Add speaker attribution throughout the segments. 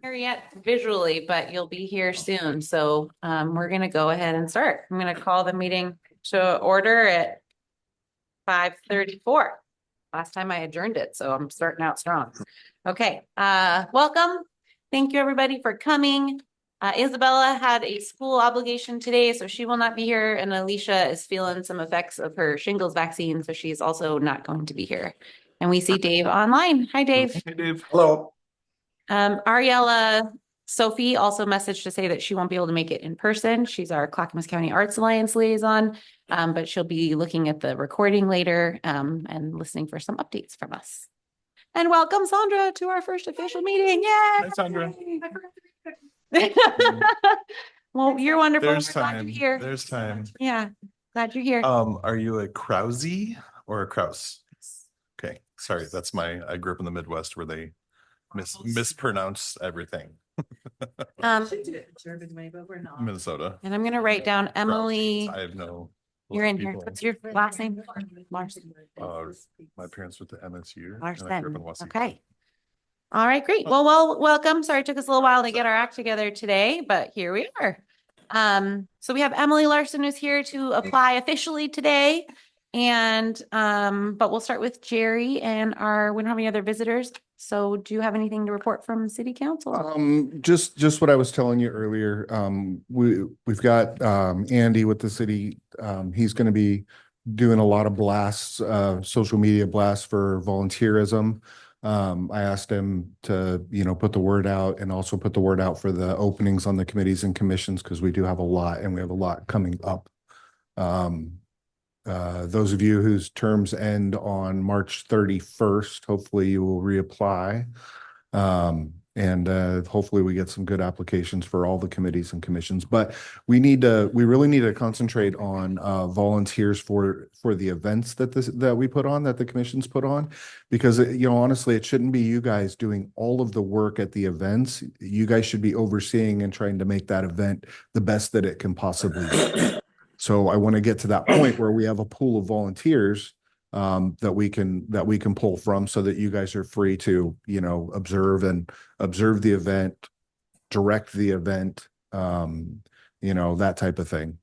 Speaker 1: Here yet visually, but you'll be here soon. So we're going to go ahead and start. I'm going to call the meeting to order at 5:34. Last time I adjourned it, so I'm starting out strong. Okay, welcome. Thank you everybody for coming. Isabella had a school obligation today, so she will not be here. And Alicia is feeling some effects of her shingles vaccine, so she's also not going to be here. And we see Dave online. Hi, Dave.
Speaker 2: Hey, Dave. Hello.
Speaker 1: Ariella Sophie also messaged to say that she won't be able to make it in person. She's our Clackamas County Arts Alliance liaison, but she'll be looking at the recording later and listening for some updates from us. And welcome, Sandra, to our first official meeting. Yay!
Speaker 2: Hi, Sandra.
Speaker 1: Well, you're wonderful.
Speaker 2: There's
Speaker 1: We're glad
Speaker 2: time.
Speaker 1: you're here.
Speaker 2: There's time.
Speaker 1: Yeah, glad you're here.
Speaker 2: Are you a Krause or a Kraus? Okay, sorry. I grew up in the Midwest where they mispronounce everything. Minnesota.
Speaker 1: And I'm going to write down Emily.
Speaker 2: I have no.
Speaker 1: You're in here. What's your last name? Larson.
Speaker 2: My parents went to MSU.
Speaker 1: Larson. Okay. All right, great. Well, welcome. Sorry, it took us a little while to get our act together today, but here we are. So we have Emily Larson who's here to apply officially today. And but we'll start with Jerry and we don't have any other visitors. So do you have anything to report from City Council?
Speaker 3: Just what I was telling you earlier. We've got Andy with the city. He's going to be doing a lot of blasts, social media blasts for volunteerism. I asked him to, put the word out and also put the word out for the openings on the committees and commissions, because we do have a lot and we have a lot coming up. Those of you whose terms end on March 31st, hopefully you will reapply. And hopefully we get some good applications for all the committees and commissions. But we really need to concentrate on volunteers for the events that we put on, that the commissions put on, because honestly, it shouldn't be you guys doing all of the work at the events. You guys should be overseeing and trying to make that event the best that it can possibly be. So I want to get to that point where we have a pool of volunteers that we can pull from, so that you guys are free to, observe the event, direct the event, that type of thing.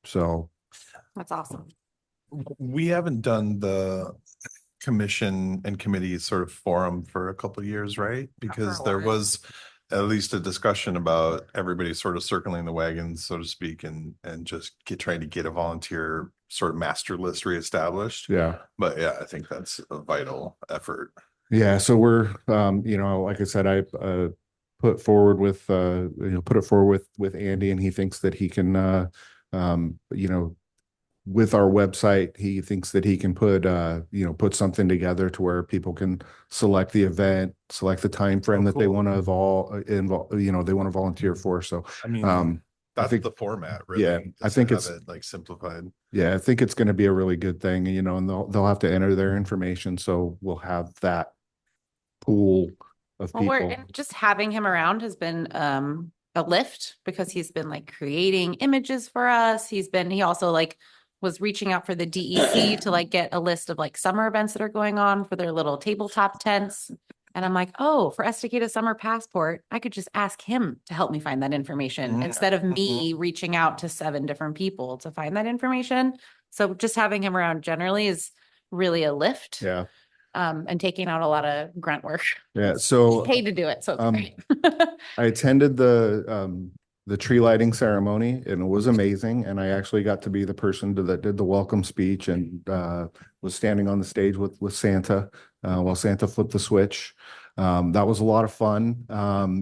Speaker 3: So
Speaker 1: That's awesome.
Speaker 2: We haven't done the commission and committee sort of forum for a couple of years, right? Because there was at least a discussion about everybody sort of circling the wagons, so to speak, and just trying to get a volunteer sort of master list reestablished.
Speaker 3: Yeah.
Speaker 2: But yeah, I think that's a vital effort.
Speaker 3: Yeah. So we're, like I said, I put it forward with Andy, and he thinks that he can, with our website, he thinks that he can put something together to where people can select the event, select the time frame that they want to they want to volunteer for. So
Speaker 2: I mean, that's the format, really.
Speaker 3: Yeah, I think it's
Speaker 2: like simplified.
Speaker 3: Yeah, I think it's going to be a really good thing, and they'll have to enter their information, so we'll have that pool of people.
Speaker 1: Just having him around has been a lift, because he's been like creating images for us. He also was reaching out for the DEC to get a list of summer events that are going on for their little tabletop tents. And I'm like, oh, for Estacada Summer Passport, I could just ask him to help me find that information instead of me reaching out to 7 different people to find that information. So just having him around generally is really a lift.
Speaker 3: Yeah.
Speaker 1: And taking out a lot of grunt work.
Speaker 3: Yeah. So
Speaker 1: paid to do it. So it's great.
Speaker 3: I attended the tree lighting ceremony, and it was amazing. And I actually got to be the person that did the welcome speech, and was standing on the stage with Santa while Santa flipped the switch. That was a lot of fun.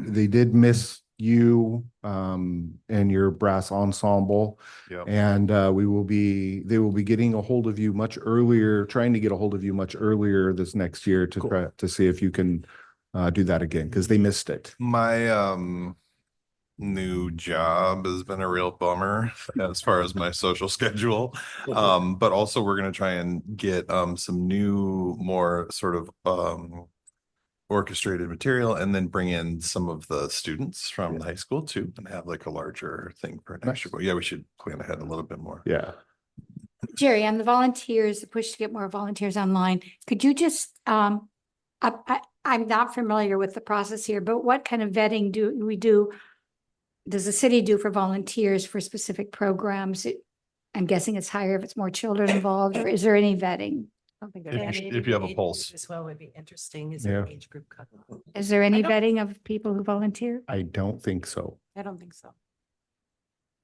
Speaker 3: They did miss you and your brass ensemble.
Speaker 2: Yep.
Speaker 3: And they will be getting a hold of you much earlier, trying to get a hold of you much earlier this next year to see if you can do that again, because they missed it.
Speaker 2: My new job has been a real bummer as far as my social schedule. But also we're going to try and get some new, more sort of orchestrated material, and then bring in some of the students from the high school too, and have a larger thing for next year. But yeah, we should plan ahead a little bit more.
Speaker 3: Yeah.
Speaker 4: Jerry, on the volunteers, the push to get more volunteers online, could you just I'm not familiar with the process here, but what kind of vetting do we do? Does the city do for volunteers for specific programs? I'm guessing it's higher if it's more children involved, or is there any vetting?
Speaker 1: I don't think
Speaker 2: If
Speaker 1: there's
Speaker 2: you-
Speaker 1: any.
Speaker 2: if you have a pulse.
Speaker 5: As well would be interesting is
Speaker 3: Yeah.
Speaker 5: an age group cut.
Speaker 4: Is there any
Speaker 1: don't-
Speaker 4: vetting of people who volunteer?
Speaker 3: I don't think so.
Speaker 1: I don't think so.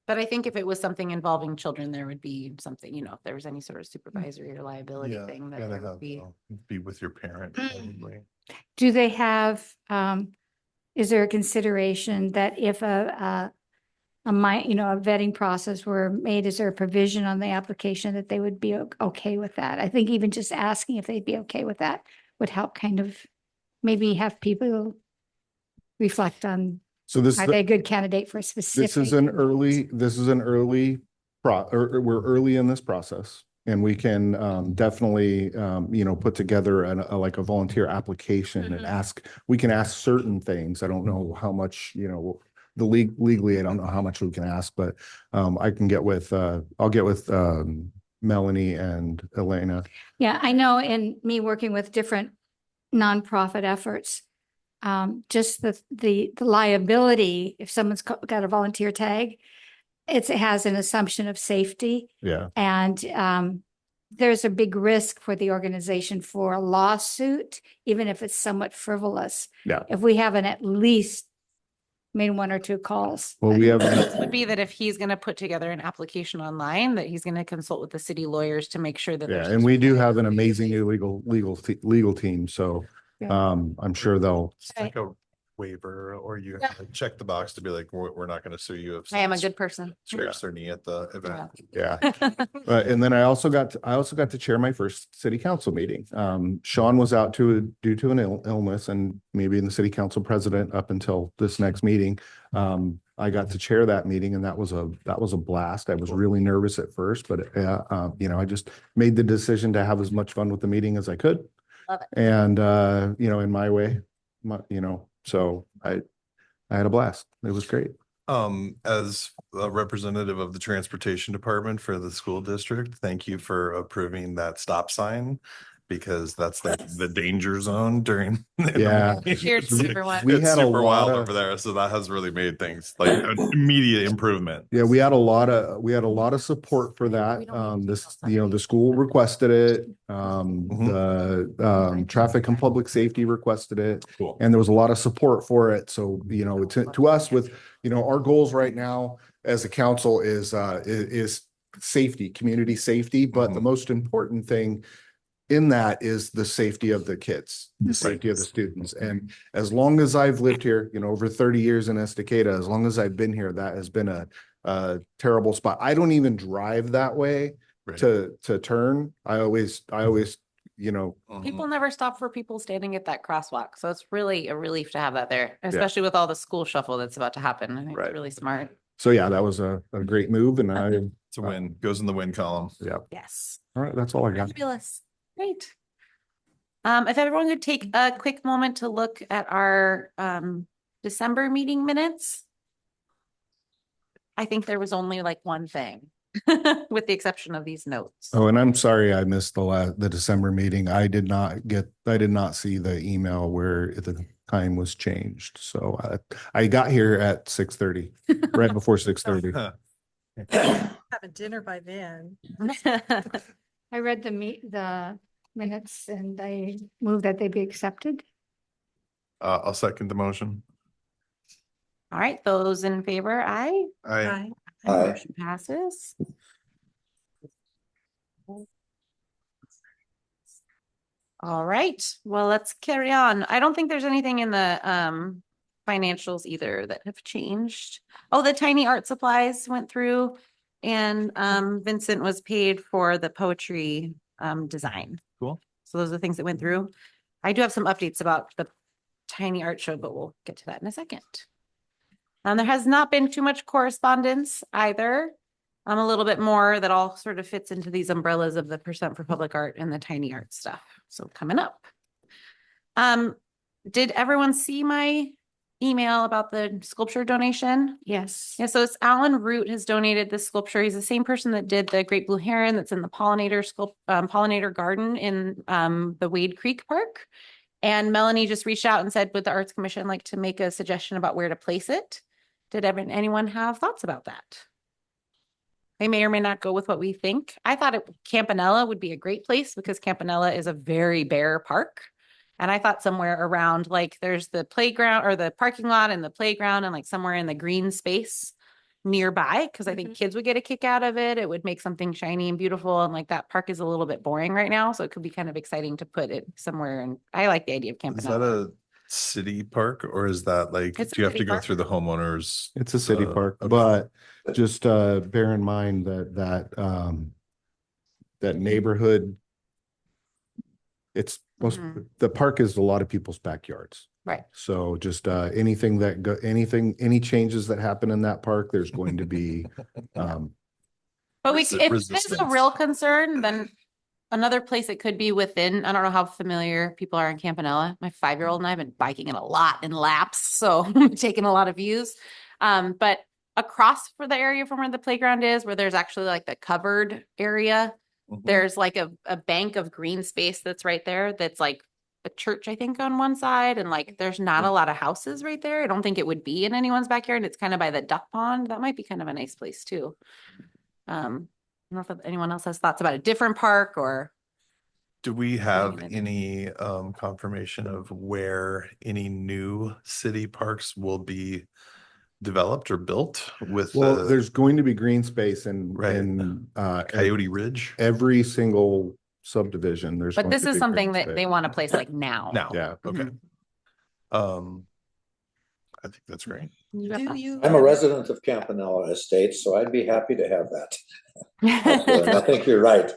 Speaker 1: But I think if it was something involving children, there would be something, you know, if there was any sort of supervisory or liability
Speaker 2: Yeah,
Speaker 1: thing that
Speaker 2: gotta
Speaker 1: there
Speaker 2: have,
Speaker 1: would be.
Speaker 2: be with your parent probably.
Speaker 4: Do they have, is there a consideration that if a vetting process were made, is there a provision on the application that they would be okay with that? I think even just asking if they'd be okay with that would help kind of maybe have people reflect on,
Speaker 3: So this,
Speaker 4: are they a good candidate for a specific?
Speaker 3: this is an early we're early in this process. And we can definitely, put together like a volunteer application and we can ask certain things. I don't know how much, legally, I don't know how much we can ask, but I can get with, I'll get with Melanie and Elena.
Speaker 4: Yeah, I know in me working with different nonprofit efforts, just the liability, if someone's got a volunteer tag, it has an assumption of safety.
Speaker 3: Yeah.
Speaker 4: And there's a big risk for the organization for a lawsuit, even if it's somewhat frivolous.
Speaker 3: Yeah.
Speaker 4: If we haven't at least made one or two calls.
Speaker 3: Well, we have,
Speaker 1: Would be that if he's gonna put together an application online, that he's gonna consult with the city lawyers to make sure that.
Speaker 3: yeah,
Speaker 1: there's
Speaker 3: and we do have an amazing new legal team. So
Speaker 4: Yeah.
Speaker 3: I'm sure they'll,
Speaker 2: It's like a waiver, or you
Speaker 1: Yeah.
Speaker 2: have to check the box to be like, we're not gonna sue you if.
Speaker 1: I am a
Speaker 2: someone
Speaker 1: good person.
Speaker 2: Scrapes their knee at the event.
Speaker 3: yeah. And then I also got to chair my first city council meeting. Sean was out due to an illness and maybe in the city council president up until this next meeting. I got to chair that meeting and that was a blast. I was really nervous at first, but I just made the decision to have as much fun with the meeting as I could.
Speaker 1: Love it.
Speaker 3: And in my way, so I had a blast. It was great.
Speaker 2: As a representative of the transportation department for the school district, thank you for approving that stop sign. Because that's the danger zone during. in the
Speaker 3: Yeah.
Speaker 2: morning.
Speaker 1: Cheers to everyone.
Speaker 3: We
Speaker 2: It's
Speaker 3: had a
Speaker 2: super wild
Speaker 3: lot of-
Speaker 2: over there, so that has really made things like an immediate improvement.
Speaker 3: Yeah, we had a lot of support for that.
Speaker 1: We don't need to
Speaker 3: This,
Speaker 1: email
Speaker 3: the school requested it.
Speaker 2: Mm-hmm.
Speaker 3: The traffic and public safety requested it.
Speaker 2: Cool.
Speaker 3: And there was a lot of support for it. So, to us with, our goals right now as a council is safety, community safety. But the most important thing in that is the safety of the kids, the safety of the students. And as long as I've lived here, over 30 years in Estacada, as long as I've been here, that has been a terrible spot. I don't even drive that way
Speaker 2: Right.
Speaker 3: to turn. I always,
Speaker 2: Mhm.
Speaker 1: People never stop for people standing at that crosswalk. So it's really a relief to have that there, especially with all the school shuffle that's about to happen. I think
Speaker 3: Right.
Speaker 1: it's really smart.
Speaker 3: so yeah, that was a great move. And
Speaker 2: It's a win, goes in the win column.
Speaker 3: yeah.
Speaker 1: Yes.
Speaker 3: All right, that's all I got.
Speaker 1: Fabulous. Great. If everyone could take a quick moment to look at our December meeting minutes. I think there was only like one thing, with the exception of these notes.
Speaker 3: Oh, and I'm sorry I missed the December meeting. I did not see the email where the time was changed. So I got here at 6:30, right before 6:30.
Speaker 5: Having dinner by then.
Speaker 4: I read the minutes and I move that they be accepted.
Speaker 2: I'll second the motion.
Speaker 1: All right, those in favor, aye.
Speaker 2: I,
Speaker 1: Motion passes. All right, well, let's carry on. I don't think there's anything in the financials either that have changed. Oh, the tiny art supplies went through and Vincent was paid for the poetry design.
Speaker 2: Cool.
Speaker 1: So those are the things that went through. I do have some updates about the tiny art show, but we'll get to that in a second. There has not been too much correspondence either. A little bit more that all sort of fits into these umbrellas of the percent for public art and the tiny art stuff. So coming up. Did everyone see my email about the sculpture donation?
Speaker 4: Yes.
Speaker 1: Yeah, so it's Alan Root has donated this sculpture. He's the same person that did the Great Blue Heron that's in the pollinator garden in the Wade Creek Park. And Melanie just reached out and said, would the Arts Commission like to make a suggestion about where to place it? Did anyone have thoughts about that? They may or may not go with what we think. I thought Campanella would be a great place because Campanella is a very bare park. And I thought somewhere around like there's the playground or the parking lot and the playground and like somewhere in the green space nearby because I think kids would get a kick out of it. It would make something shiny and beautiful. And like that park is a little bit boring right now. So it could be kind of exciting to put it somewhere. And I like the idea of
Speaker 2: Is
Speaker 1: Campanella.
Speaker 2: that a city park or is that like,
Speaker 1: It's a
Speaker 2: do you have
Speaker 1: city
Speaker 2: to go
Speaker 1: park.
Speaker 2: through the homeowners?
Speaker 3: It's a city park,
Speaker 2: okay.
Speaker 3: but just bear in mind that that neighborhood, it's most, the park is a lot of people's backyards.
Speaker 1: Right.
Speaker 3: So just anything any changes that happen in that park, there's going to be
Speaker 1: But if it's a
Speaker 2: resistance.
Speaker 1: real concern, then another place it could be within, I don't know how familiar people are in Campanella. My 5-year-old and I have been biking it a lot in laps, so I'm taking a lot of views. But across for the area from where the playground is, where there's actually like the covered area, there's like a bank of green space that's right there. That's like a church, I think, on one side. And like, there's not a lot of houses right there. I don't think it would be in anyone's backyard. It's kind of by the duck pond. That might be kind of a nice place too. I don't know if anyone else has thoughts about a different park or.
Speaker 2: Do we have
Speaker 1: it.
Speaker 2: any confirmation of where any new city parks will be developed or built with
Speaker 3: well, there's going to be green space
Speaker 2: Right.
Speaker 3: in
Speaker 2: Coyote Ridge?
Speaker 3: every single subdivision. There's
Speaker 1: But
Speaker 3: going
Speaker 1: this
Speaker 3: to
Speaker 1: is
Speaker 3: be
Speaker 1: something
Speaker 3: green
Speaker 1: that
Speaker 3: space.
Speaker 1: they want to place like now.
Speaker 2: Now.
Speaker 3: Yeah.
Speaker 2: Okay. I think that's great.
Speaker 1: You got
Speaker 5: Do
Speaker 1: that?
Speaker 5: you?
Speaker 6: I'm a resident of Campanella Estates, so I'd be happy to have that. And I think you're right.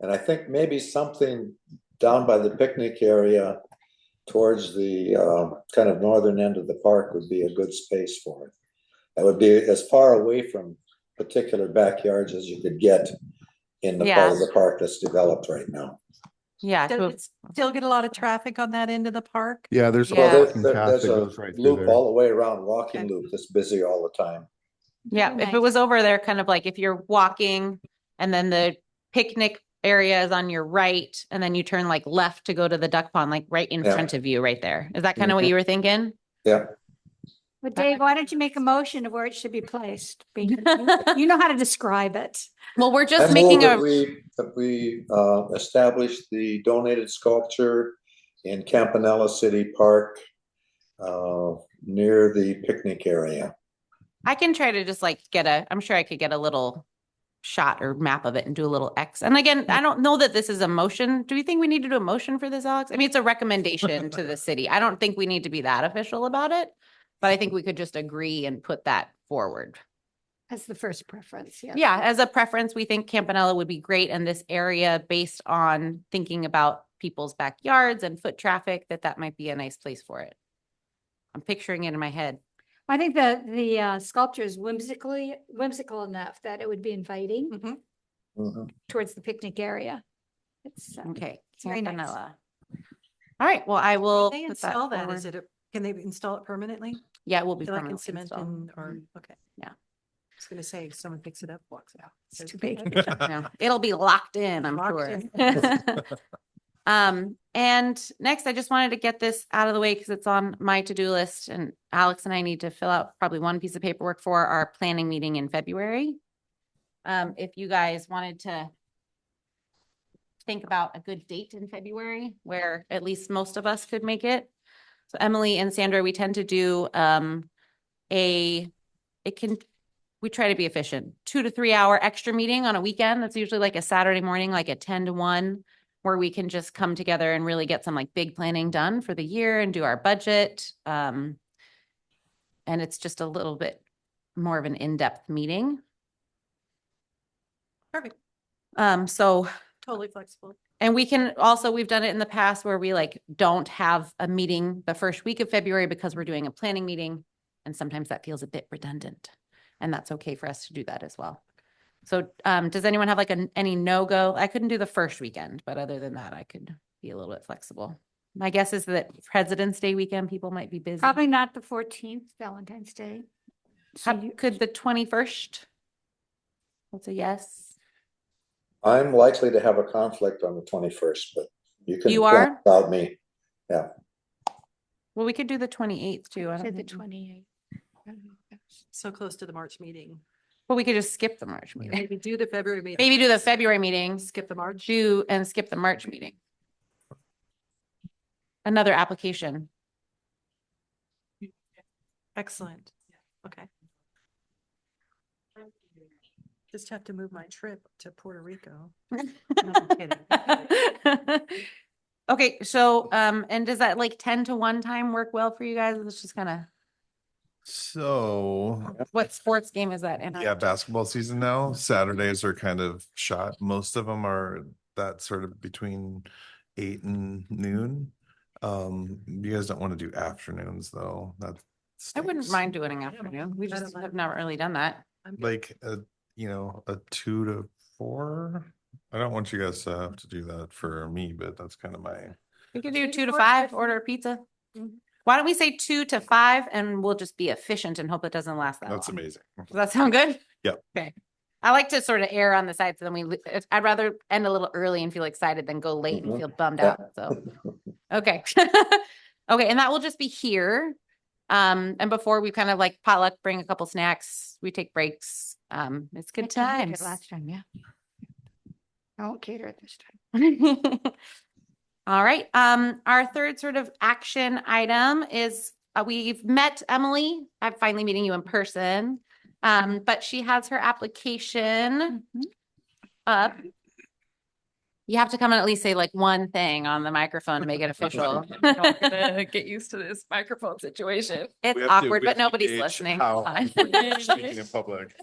Speaker 6: And I think maybe something down by the picnic area towards the kind of northern end of the park would be a good space for it. That would be as far away from particular backyards as you could get in the part of the park that's developed right now.
Speaker 1: Yeah.
Speaker 5: Does it still get a lot of traffic on that end of the park?
Speaker 3: Yeah, there's a
Speaker 1: Yeah.
Speaker 3: walking path
Speaker 6: There's
Speaker 3: that
Speaker 6: a
Speaker 3: goes right through
Speaker 6: loop
Speaker 3: there.
Speaker 6: all the way around, walking
Speaker 5: Okay.
Speaker 6: loop that's busy all the time.
Speaker 1: Yeah,
Speaker 4: Very
Speaker 1: if it
Speaker 4: nice.
Speaker 1: was over there, kind of like if you're walking and then the picnic area is on your right, and then you turn like left to go to the duck pond, like right in
Speaker 6: Yeah.
Speaker 1: front of you, right there. Is that kind of what you were thinking?
Speaker 6: Yeah.
Speaker 4: But Dave, why don't you make a motion of where it should be placed? You know how to describe it.
Speaker 1: Well, we're
Speaker 6: I
Speaker 1: just
Speaker 6: move
Speaker 1: making
Speaker 6: that
Speaker 1: a,
Speaker 6: we establish the donated sculpture in Campanella City Park near the picnic area.
Speaker 1: I can try to just like I'm sure I could get a little shot or map of it and do a little X. And again, I don't know that this is a motion. Do you think we need to do a motion for this, Alex? I mean, it's a recommendation to the city. I don't think we need to be that official about it, but I think we could just agree and put that forward.
Speaker 4: That's the first preference, yeah.
Speaker 1: Yeah, as a preference, we think Campanella would be great in this area based on thinking about people's backyards and foot traffic, that might be a nice place for it. I'm picturing it in my head.
Speaker 4: I think the sculpture is whimsical enough that it would be inviting
Speaker 5: Mhm.
Speaker 6: Mhm.
Speaker 4: towards the picnic area. It's
Speaker 1: Okay,
Speaker 4: It's very nice.
Speaker 1: Campanella. All right, well, I will.
Speaker 5: Can they
Speaker 1: put
Speaker 5: install that?
Speaker 1: forward.
Speaker 5: Is it, can they install it permanently?
Speaker 1: Yeah, it will be
Speaker 5: Like in
Speaker 1: permanently
Speaker 5: cement
Speaker 1: installed.
Speaker 5: and, or, okay.
Speaker 1: Yeah.
Speaker 5: I was gonna say, someone picks it up, walks out.
Speaker 4: It's too big.
Speaker 1: Yeah, it'll be locked in, I'm
Speaker 5: Locked
Speaker 1: sure.
Speaker 5: in.
Speaker 1: And next, I just wanted to get this out of the way because it's on my to-do list, and Alex and I need to fill out probably one piece of paperwork for our planning meeting in February. If you guys wanted to think about a good date in February where at least most of us could make it. So Emily and Sandra, we tend to do we try to be efficient, 2 to 3 hour extra meeting on a weekend. That's usually like a Saturday morning, like a 10 to 1, where we can just come together and really get some like big planning done for the year and do our budget. And it's just a little bit more of an in-depth meeting.
Speaker 5: Perfect.
Speaker 1: So,
Speaker 5: Totally flexible.
Speaker 1: and we can also, we've done it in the past where we like don't have a meeting the first week of February because we're doing a planning meeting. And sometimes that feels a bit redundant, and that's okay for us to do that as well. So, does anyone have like any no-go? I couldn't do the first weekend, but other than that, I could be a little bit flexible. My guess is that President's Day weekend, people might be busy.
Speaker 4: Probably not the 14th, Valentine's Day. So
Speaker 1: Could the 21st? That's a yes.
Speaker 6: I'm likely to have a conflict on the 21st, but you can
Speaker 1: You
Speaker 6: plan
Speaker 1: are?
Speaker 6: without me. Yeah.
Speaker 1: Well, we could do the 28th too. I don't
Speaker 4: Said the
Speaker 1: think-
Speaker 4: 28th.
Speaker 5: So close to the March meeting.
Speaker 1: But we could just skip the March meeting.
Speaker 5: Maybe do the February meeting.
Speaker 1: Maybe do the February meeting,
Speaker 5: Skip the March.
Speaker 1: and skip the March meeting. Another application.
Speaker 5: Excellent. Okay. Just have to move my trip to Puerto Rico. No, I'm kidding.
Speaker 1: Okay, so, and does that like 10 to 1 time work well for you guys? Let's just kind of,
Speaker 2: So,
Speaker 1: what sports game is that in?
Speaker 2: yeah, basketball season now. Saturdays are kind of shot. Most of them are that sort of between 8 and noon. You guys don't want to do afternoons though. That
Speaker 1: I wouldn't
Speaker 2: stinks.
Speaker 1: mind doing an afternoon. We
Speaker 5: I don't
Speaker 1: just
Speaker 5: mind.
Speaker 1: have never really done that.
Speaker 5: I'm good.
Speaker 2: Like a 2 to 4. I don't want you guys to have to do that for me, but that's kind of my.
Speaker 1: We could do 2 to 5, order a pizza.
Speaker 5: Mhm.
Speaker 1: Why don't we say 2 to 5 and we'll just be efficient and hope it doesn't last that long.
Speaker 2: That's amazing.
Speaker 1: Does that sound good?
Speaker 2: Yep.
Speaker 1: Okay. I like to sort of err on the side so then I'd rather end a little early and feel excited than go late and
Speaker 6: Mhm.
Speaker 1: feel bummed
Speaker 6: Yeah.
Speaker 1: out. So, okay. Okay. And that will just be here. And before we kind of like potluck, bring a couple snacks, we take breaks. It's good
Speaker 4: I can't make it
Speaker 1: times.
Speaker 4: Last time, yeah. I won't cater it this time.
Speaker 1: All right. Our third sort of action item is we've met Emily. I'm finally meeting you in person. But she has her application up. You have to come and at least say like one thing on the microphone to make it official.
Speaker 7: I'm not gonna get used to this microphone situation.
Speaker 1: It's
Speaker 2: We have to-
Speaker 1: awkward,
Speaker 2: we
Speaker 1: but
Speaker 2: have to
Speaker 1: nobody's
Speaker 2: gauge
Speaker 1: listening.
Speaker 2: how
Speaker 1: Fine.
Speaker 2: we're speaking in public.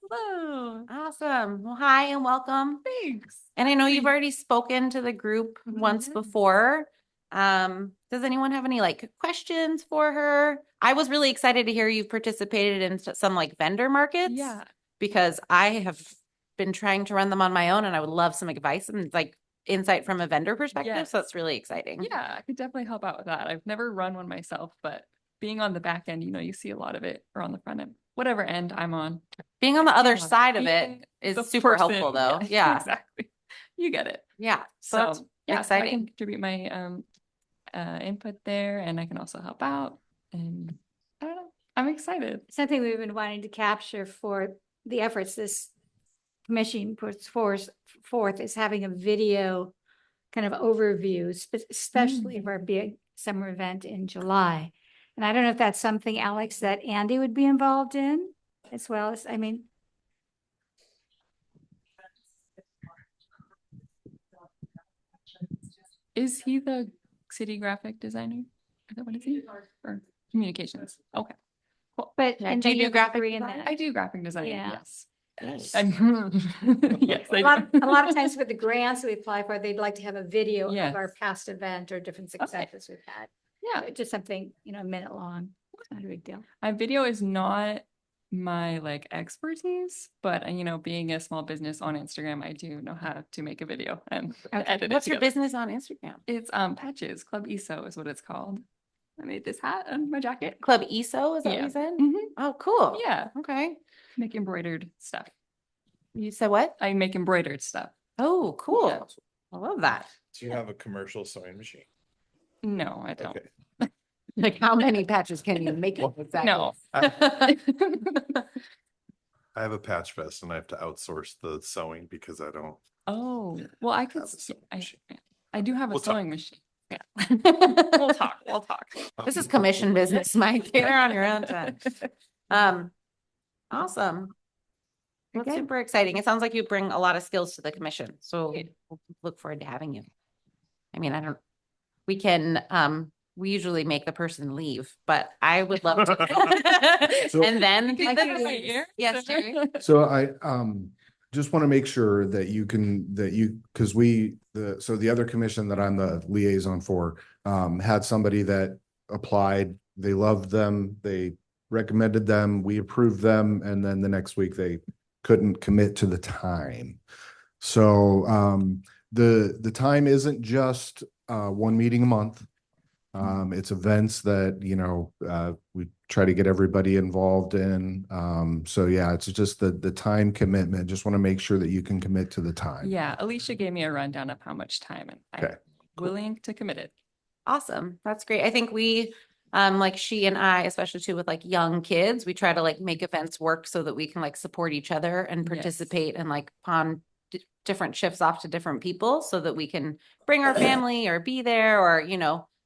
Speaker 7: Hello.
Speaker 1: Awesome. Well, hi and welcome.
Speaker 7: Thanks.
Speaker 1: And I know you've already spoken to the group once
Speaker 7: Mhm.
Speaker 1: before. Does anyone have any like questions for her? I was really excited to hear you participated in some like vendor markets.
Speaker 7: Yeah.
Speaker 1: Because I have been trying to run them on my own and I would love some advice and like insight from a vendor perspective. So
Speaker 7: Yes.
Speaker 1: that's really exciting.
Speaker 7: Yeah, I could definitely help out with that. I've never run one myself, but being on the back end, you see a lot of it, or on the front end, whatever end I'm on.
Speaker 1: Being on the other
Speaker 7: Yeah.
Speaker 1: side of it
Speaker 7: Being
Speaker 1: is
Speaker 7: the
Speaker 1: super
Speaker 7: person-
Speaker 1: helpful though. Yeah.
Speaker 7: exactly. You get it.
Speaker 1: Yeah. So
Speaker 7: So
Speaker 1: that's
Speaker 7: yeah, so I
Speaker 1: exciting.
Speaker 7: can contribute my input there, and I can also help out. And I don't know, I'm excited.
Speaker 4: Something we've been wanting to capture for the efforts this commission puts forth is having a video kind of overview, especially for a big summer event in July. And I don't know if that's something, Alex, that Andy would be involved in as well as, I mean,
Speaker 7: Is he the city graphic designer? Is that what it is? Or communications? Okay.
Speaker 4: but,
Speaker 1: Yeah,
Speaker 4: and
Speaker 1: do
Speaker 4: then
Speaker 1: you
Speaker 4: you
Speaker 1: do graphic
Speaker 4: agree in
Speaker 1: design?
Speaker 4: that.
Speaker 7: I do graphic design,
Speaker 4: Yeah.
Speaker 7: yes.
Speaker 1: Yes.
Speaker 7: Yes, I
Speaker 4: A lot of times with the grants we apply for, they'd like to have a video of
Speaker 7: Yes.
Speaker 4: our past event or different successes we've had.
Speaker 7: Yeah,
Speaker 4: Just something, a minute long. It's not a big deal.
Speaker 7: my video is not my like expertise, but being a small business on Instagram, I do know how to make a video and
Speaker 4: Okay.
Speaker 7: edit it
Speaker 1: What's your
Speaker 7: together.
Speaker 1: business on Instagram?
Speaker 7: It's Patches, Club ESO is what it's called. I made this hat and my jacket.
Speaker 1: Club ESO, is that what
Speaker 7: Yeah.
Speaker 1: you said?
Speaker 7: Mhm.
Speaker 1: Oh, cool.
Speaker 7: Yeah,
Speaker 1: Okay.
Speaker 7: make embroidered stuff.
Speaker 1: You said what?
Speaker 7: I make embroidered stuff.
Speaker 1: Oh, cool.
Speaker 7: Yeah.
Speaker 1: I love that.
Speaker 2: Do you have a commercial sewing machine?
Speaker 7: No, I don't.
Speaker 2: Okay.
Speaker 1: Like how many patches can you make? Exactly?
Speaker 7: No.
Speaker 2: I have a patch vest and I have to outsource the sewing because I don't
Speaker 7: Oh, well, I could,
Speaker 2: have a sewing
Speaker 7: I,
Speaker 2: machine.
Speaker 7: I do have a
Speaker 2: We'll talk.
Speaker 7: sewing machine. Yeah. We'll talk, we'll talk.
Speaker 1: This is commission business, Mike. You're on your own time. Awesome. Well,
Speaker 4: Very good.
Speaker 1: super exciting. It sounds like you bring a lot of skills to the commission, so we'll look forward to having you. I mean, we can, we usually make the person leave, but I would love to.
Speaker 3: So-
Speaker 1: And then.
Speaker 7: Can you sit in my ear?
Speaker 1: Yes, Jerry.
Speaker 3: So I just want to make sure that because the other commission that I'm the liaison for had somebody that applied, they loved them, they recommended them, we approved them, and then the next week they couldn't commit to the time. So the time isn't just one meeting a month. It's events that, we try to get everybody involved in. So yeah, it's just the time commitment. Just want to make sure that you can commit to the time.
Speaker 7: Yeah, Alicia gave me a rundown of how much time, and
Speaker 3: Okay,
Speaker 7: I'm willing to commit it.
Speaker 1: Awesome. That's great. I think like she and I, especially too with like young kids, we try to like make events work so that we can like support each other and
Speaker 7: Yes.
Speaker 1: participate and like pawn different shifts off to different people so that we can bring our family or be there or,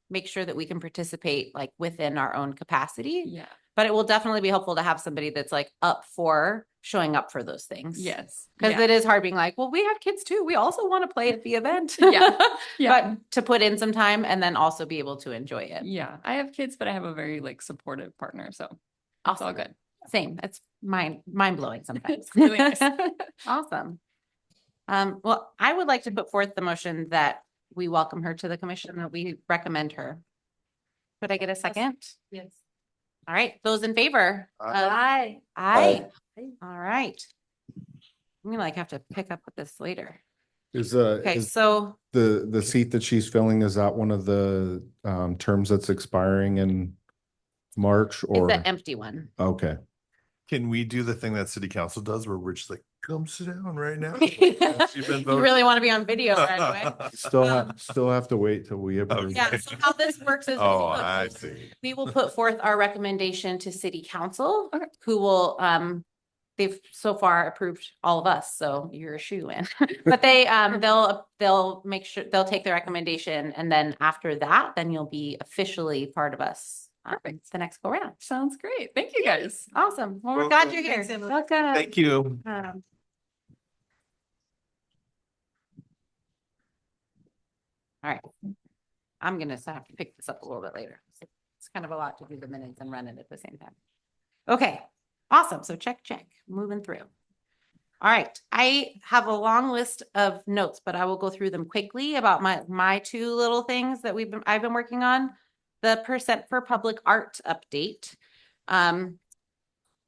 Speaker 1: make sure that we can participate like within our own capacity.
Speaker 7: Yeah.
Speaker 1: But it will definitely be helpful to have somebody that's like up for showing up for those things.
Speaker 7: Yes.
Speaker 1: Because
Speaker 7: Yeah.
Speaker 1: it is hard being like, well, we have kids too. We also want to play at the event.
Speaker 7: Yeah. Yeah.
Speaker 1: But to put in some time and then also be able to enjoy it.
Speaker 7: Yeah. I have kids, but I have a very like supportive partner. So it's all
Speaker 1: Awesome.
Speaker 7: good.
Speaker 1: Same. It's mind blowing sometimes.
Speaker 7: It's really nice.
Speaker 1: Awesome. Well, I would like to put forth the motion that we welcome her to the commission, that we recommend her. Could I get a second?
Speaker 5: Yes.
Speaker 1: All right. Those in favor?
Speaker 5: Aye.
Speaker 1: Aye. All right. I'm gonna like have to pick up with this later.
Speaker 3: Is
Speaker 1: Okay, so
Speaker 3: the seat that she's filling, is that one of the terms that's expiring in March
Speaker 1: it's
Speaker 3: or?
Speaker 1: the empty one.
Speaker 3: Okay.
Speaker 2: Can we do the thing that city council does where we're just like, come sit down right now?
Speaker 1: You really want to be on video right away?
Speaker 3: Still have to wait till we approve.
Speaker 1: Yeah, so how this works is
Speaker 2: Oh, I see.
Speaker 1: we will put forth our recommendation to city council,
Speaker 7: Okay.
Speaker 1: who will, they've so far approved all of us, so you're a shoo-in. But they'll make sure, they'll take the recommendation, and then after that, then you'll be officially part of us.
Speaker 7: Perfect.
Speaker 1: The next go round.
Speaker 7: Sounds great. Thank you guys.
Speaker 1: Awesome. Well, we're glad you're here.
Speaker 5: Thanks, Emily.
Speaker 1: Welcome.
Speaker 2: Thank you.
Speaker 1: All right. I'm gonna have to pick this up a little bit later. It's kind of a lot to do the minutes and run it at the same time. Okay, awesome. So check, moving through. All right, I have a long list of notes, but I will go through them quickly about my two little things that I've been working on. The percent for public art update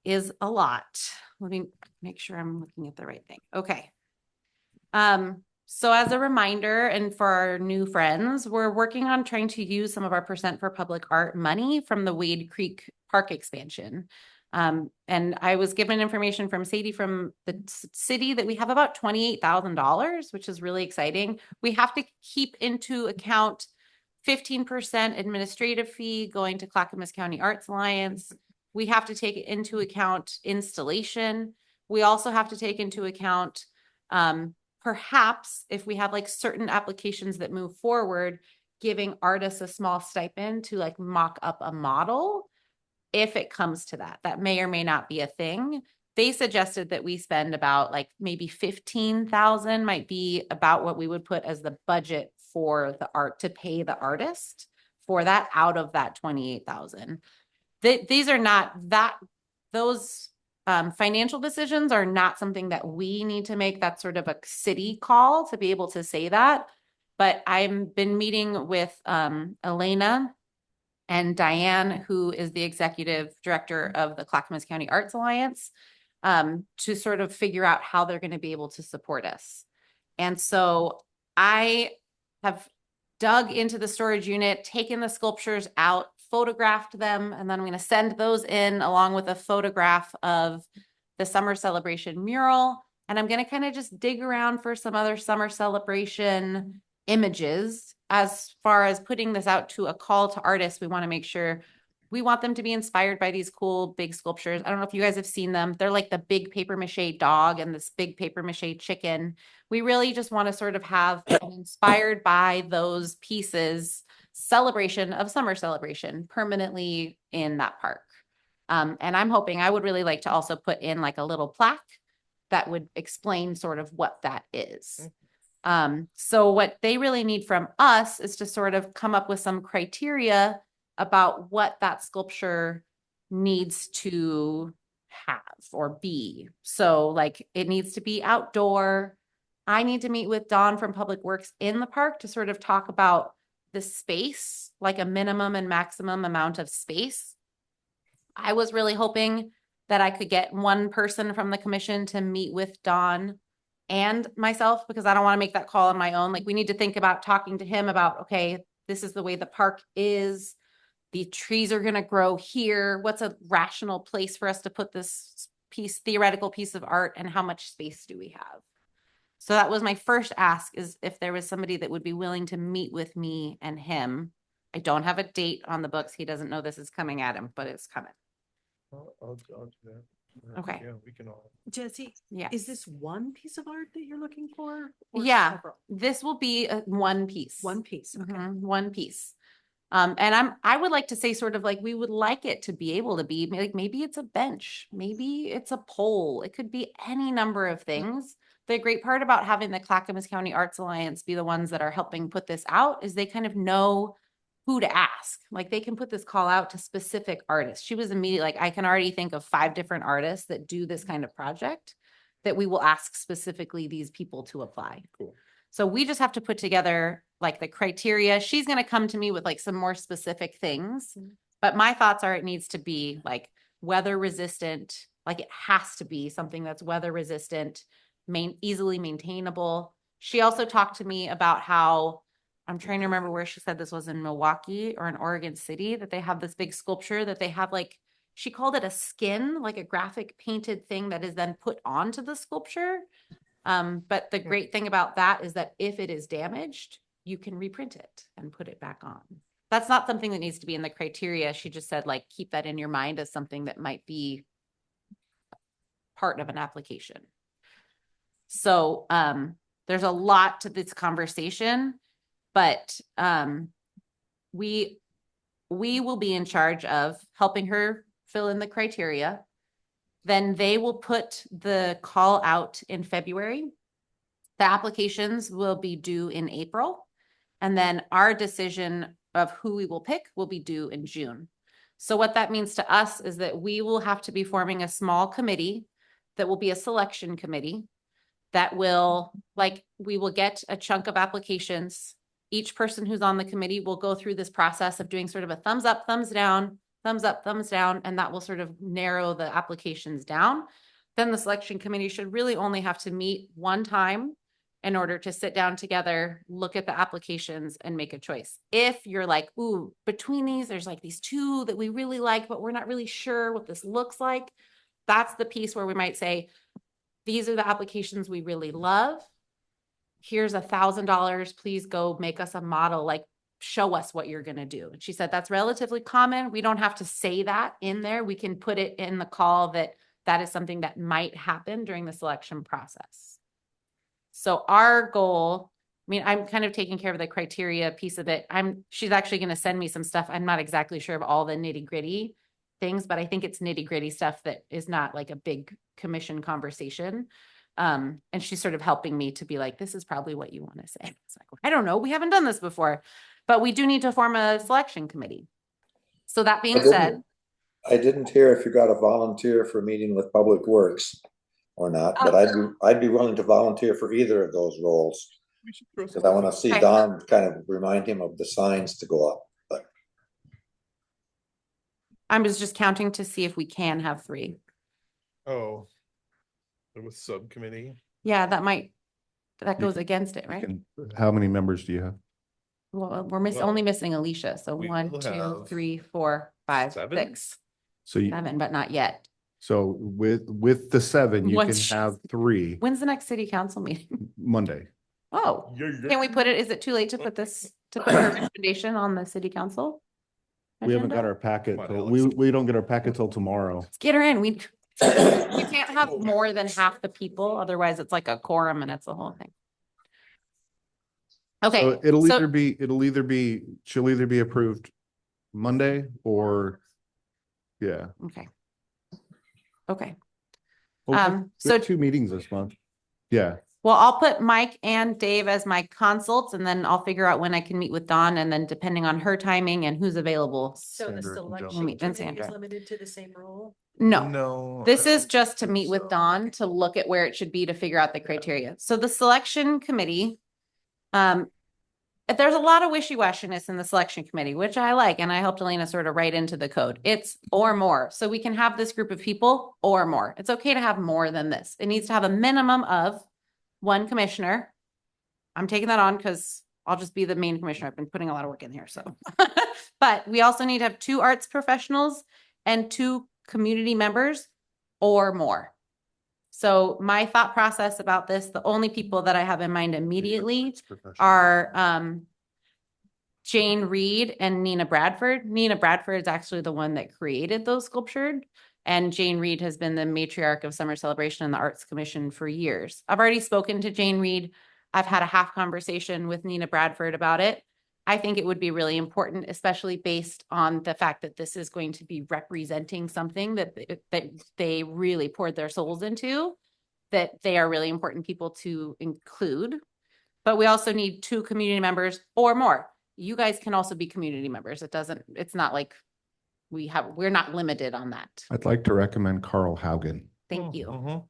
Speaker 1: is a lot. Let me make sure I'm looking at the right thing. Okay. So as a reminder, and for our new friends, we're working on trying to use some of our percent for public art money from the Wade Creek Park expansion. And I was given information from Sadie from the city that we have about $28,000, which is really exciting. We have to keep into account 15% administrative fee going to Clackamas County Arts Alliance. We have to take into account installation. We also have to take into account, perhaps if we have like certain applications that move forward, giving artists a small stipend to like mock up a model. If it comes to that, that may or may not be a thing. They suggested that we spend about like maybe 15,000 might be about what we would put as the budget for the art to pay the artist for that out of that 28,000. These are not those financial decisions are not something that we need to make. That's sort of a city call to be able to say that. But I've been meeting with Elena and Diane, who is the executive director of the Clackamas County Arts Alliance, to sort of figure out how they're going to be able to support us. And so I have dug into the storage unit, taken the sculptures out, photographed them, and then I'm going to send those in along with a photograph of the summer celebration mural. And I'm going to kind of just dig around for some other summer celebration images. As far as putting this out to a call to artists, we want to make sure we want them to be inspired by these cool big sculptures. I don't know if you guys have seen them. They're like the big paper mache dog and this big paper mache chicken. We really just want to sort of have inspired by those pieces celebration of summer celebration permanently in that park. And I'm hoping, I would really like to also put in like a little plaque that would explain sort of what that is. So what they really need from us is to sort of come up with some criteria about what that sculpture needs to have or be. So like it needs to be outdoor. I need to meet with Dawn from Public Works in the park to sort of talk about the space, like a minimum and maximum amount of space. I was really hoping that I could get one person from the commission to meet with Dawn and myself, because I don't want to make that call on my own. Like we need to think about talking to him about, okay, this is the way the park is. The trees are going to grow here. What's a rational place for us to put this theoretical piece of art, and how much space do we have? So that was my first ask, is if there was somebody that would be willing to meet with me and him I don't have a date on the books. He doesn't know this is coming at him, but it's coming.
Speaker 2: I'll do that.
Speaker 1: Okay.
Speaker 2: Yeah, we can all.
Speaker 5: Jesse,
Speaker 1: Yes.
Speaker 5: is this one piece of art that you're looking for? or
Speaker 1: Yeah,
Speaker 5: several?
Speaker 1: this will be one piece.
Speaker 5: One piece, okay.
Speaker 1: One piece. And I would like to say sort of like, we would like it to be able to be like, maybe it's a bench, maybe it's a pole. It could be any number of things. The great part about having the Clackamas County Arts Alliance be the ones that are helping put this out is they kind of know who to ask. Like they can put this call out to specific artists. She was immediately like, I can already think of 5 different artists that do this kind of project that we will ask specifically these people to apply.
Speaker 2: Cool.
Speaker 1: So we just have to put together like the criteria. She's going to come to me with like some more specific things, but my thoughts are it needs to be like weather resistant. Like it has to be something that's weather resistant, easily maintainable. She also talked to me about how, I'm trying to remember where she said this was, in Milwaukee or in Oregon City, that they have this big sculpture that they have like, she called it a skin, like a graphic painted thing that is then put onto the sculpture. But the great thing about that is that if it is damaged, you can reprint it and put it back on. That's not something that needs to be in the criteria. She just said, like, keep that in your mind as something that might be part of an application. So there's a lot to this conversation, but we will be in charge of helping her fill in the criteria. Then they will put the call out in February. The applications will be due in April. And then our decision of who we will pick will be due in June. So what that means to us is that we will have to be forming a small committee that will be a selection committee that will, like, we will get a chunk of applications. Each person who's on the committee will go through this process of doing sort of a thumbs up, thumbs down, thumbs up, thumbs down, and that will sort of narrow the applications down. Then the selection committee should really only have to meet one time in order to sit down together, look at the applications and make a choice. If you're like, ooh, between these, there's like these 2 that we really like, but we're not really sure what this looks like. That's the piece where we might say, these are the applications we really love. Here's $1,000. Please go make us a model, like show us what you're going to do. And she said, that's relatively common. We don't have to say that in there. We can put it in the call that that is something that might happen during the selection process. So our goal, I mean, I'm kind of taking care of the criteria piece of it. She's actually going to send me some stuff. I'm not exactly sure of all the nitty gritty things, but I think it's nitty gritty stuff that is not like a big commission conversation. And she's sort of helping me to be like, this is probably what you want to say. It's like, I don't know. We haven't done this before, but we do need to form a selection committee. So that being said,
Speaker 6: I didn't hear if you got a volunteer for meeting with Public Works or not, but I'd be willing to volunteer for either of those roles. Because I want to see
Speaker 1: Okay.
Speaker 6: Don kind of remind him of the signs to go up. But
Speaker 1: I'm just counting to see if we can have 3.
Speaker 2: Oh, it was subcommittee.
Speaker 1: Yeah, that
Speaker 3: You
Speaker 1: goes against it,
Speaker 3: You
Speaker 1: right?
Speaker 3: How many members do you have?
Speaker 1: Well, we're
Speaker 2: Well,
Speaker 1: only missing Alicia. So
Speaker 2: we
Speaker 1: 1,
Speaker 2: will
Speaker 1: 2,
Speaker 2: have
Speaker 1: 3, 4, 5,
Speaker 2: 7?
Speaker 1: 6,
Speaker 3: So
Speaker 1: 7, but not yet.
Speaker 3: so with the 7, you can
Speaker 1: Once-
Speaker 3: have 3
Speaker 1: When's the next city council meeting?
Speaker 3: Monday.
Speaker 1: Oh, can we put it, is it too late to put her recommendation on the city council?
Speaker 3: We haven't got
Speaker 1: agenda?
Speaker 3: our packet.
Speaker 2: Come on,
Speaker 3: till-
Speaker 2: Alex.
Speaker 3: We don't get our packet till tomorrow.
Speaker 1: Let's get her in. We can't have more than half the people. Otherwise it's like a quorum and it's a whole thing. Okay.
Speaker 3: So it'll
Speaker 1: so-
Speaker 3: she'll either be approved Monday or, yeah.
Speaker 1: Okay. Okay.
Speaker 3: Well, we
Speaker 1: So-
Speaker 3: have 2 meetings this month. Yeah.
Speaker 1: Well, I'll put Mike and Dave as my consults and then I'll figure out when I can meet with Dawn and then depending on her timing and who's available.
Speaker 5: So the
Speaker 2: Sandra and Joe.
Speaker 5: selection
Speaker 1: And
Speaker 5: committee is
Speaker 1: Sandra.
Speaker 5: limited to the same role?
Speaker 1: No, this
Speaker 2: I
Speaker 1: is
Speaker 2: don't
Speaker 1: just to
Speaker 2: think
Speaker 1: meet with
Speaker 2: so.
Speaker 1: Dawn to look at where it should be to figure out the criteria. So the selection committee, there's a lot of wishy-washiness in the selection committee, which I like, and I helped Elena sort of write into the code. It's or more. So we can have this group of people or more. It's okay to have more than this. It needs to have a minimum of 1 commissioner. I'm taking that on because I'll just be the main commissioner. I've been putting a lot of work in here, so. But we also need to have 2 arts professionals and 2 community members or more. So my thought process about this, the only people that I have in mind immediately are Jane Reed and Nina Bradford. Nina Bradford is actually the one that created those sculptured. And Jane Reed has been the matriarch of Summer Celebration and the Arts Commission for years. I've already spoken to Jane Reed. I've had a half conversation with Nina Bradford about it. I think it would be really important, especially based on the fact that this is going to be representing something that they really poured their souls into, that they are really important people to include. But we also need 2 community members or more. You guys can also be community members. It's not like we're not limited on that.
Speaker 3: I'd like to recommend Carl Haugen.
Speaker 1: Thank you.
Speaker 2: Mhm.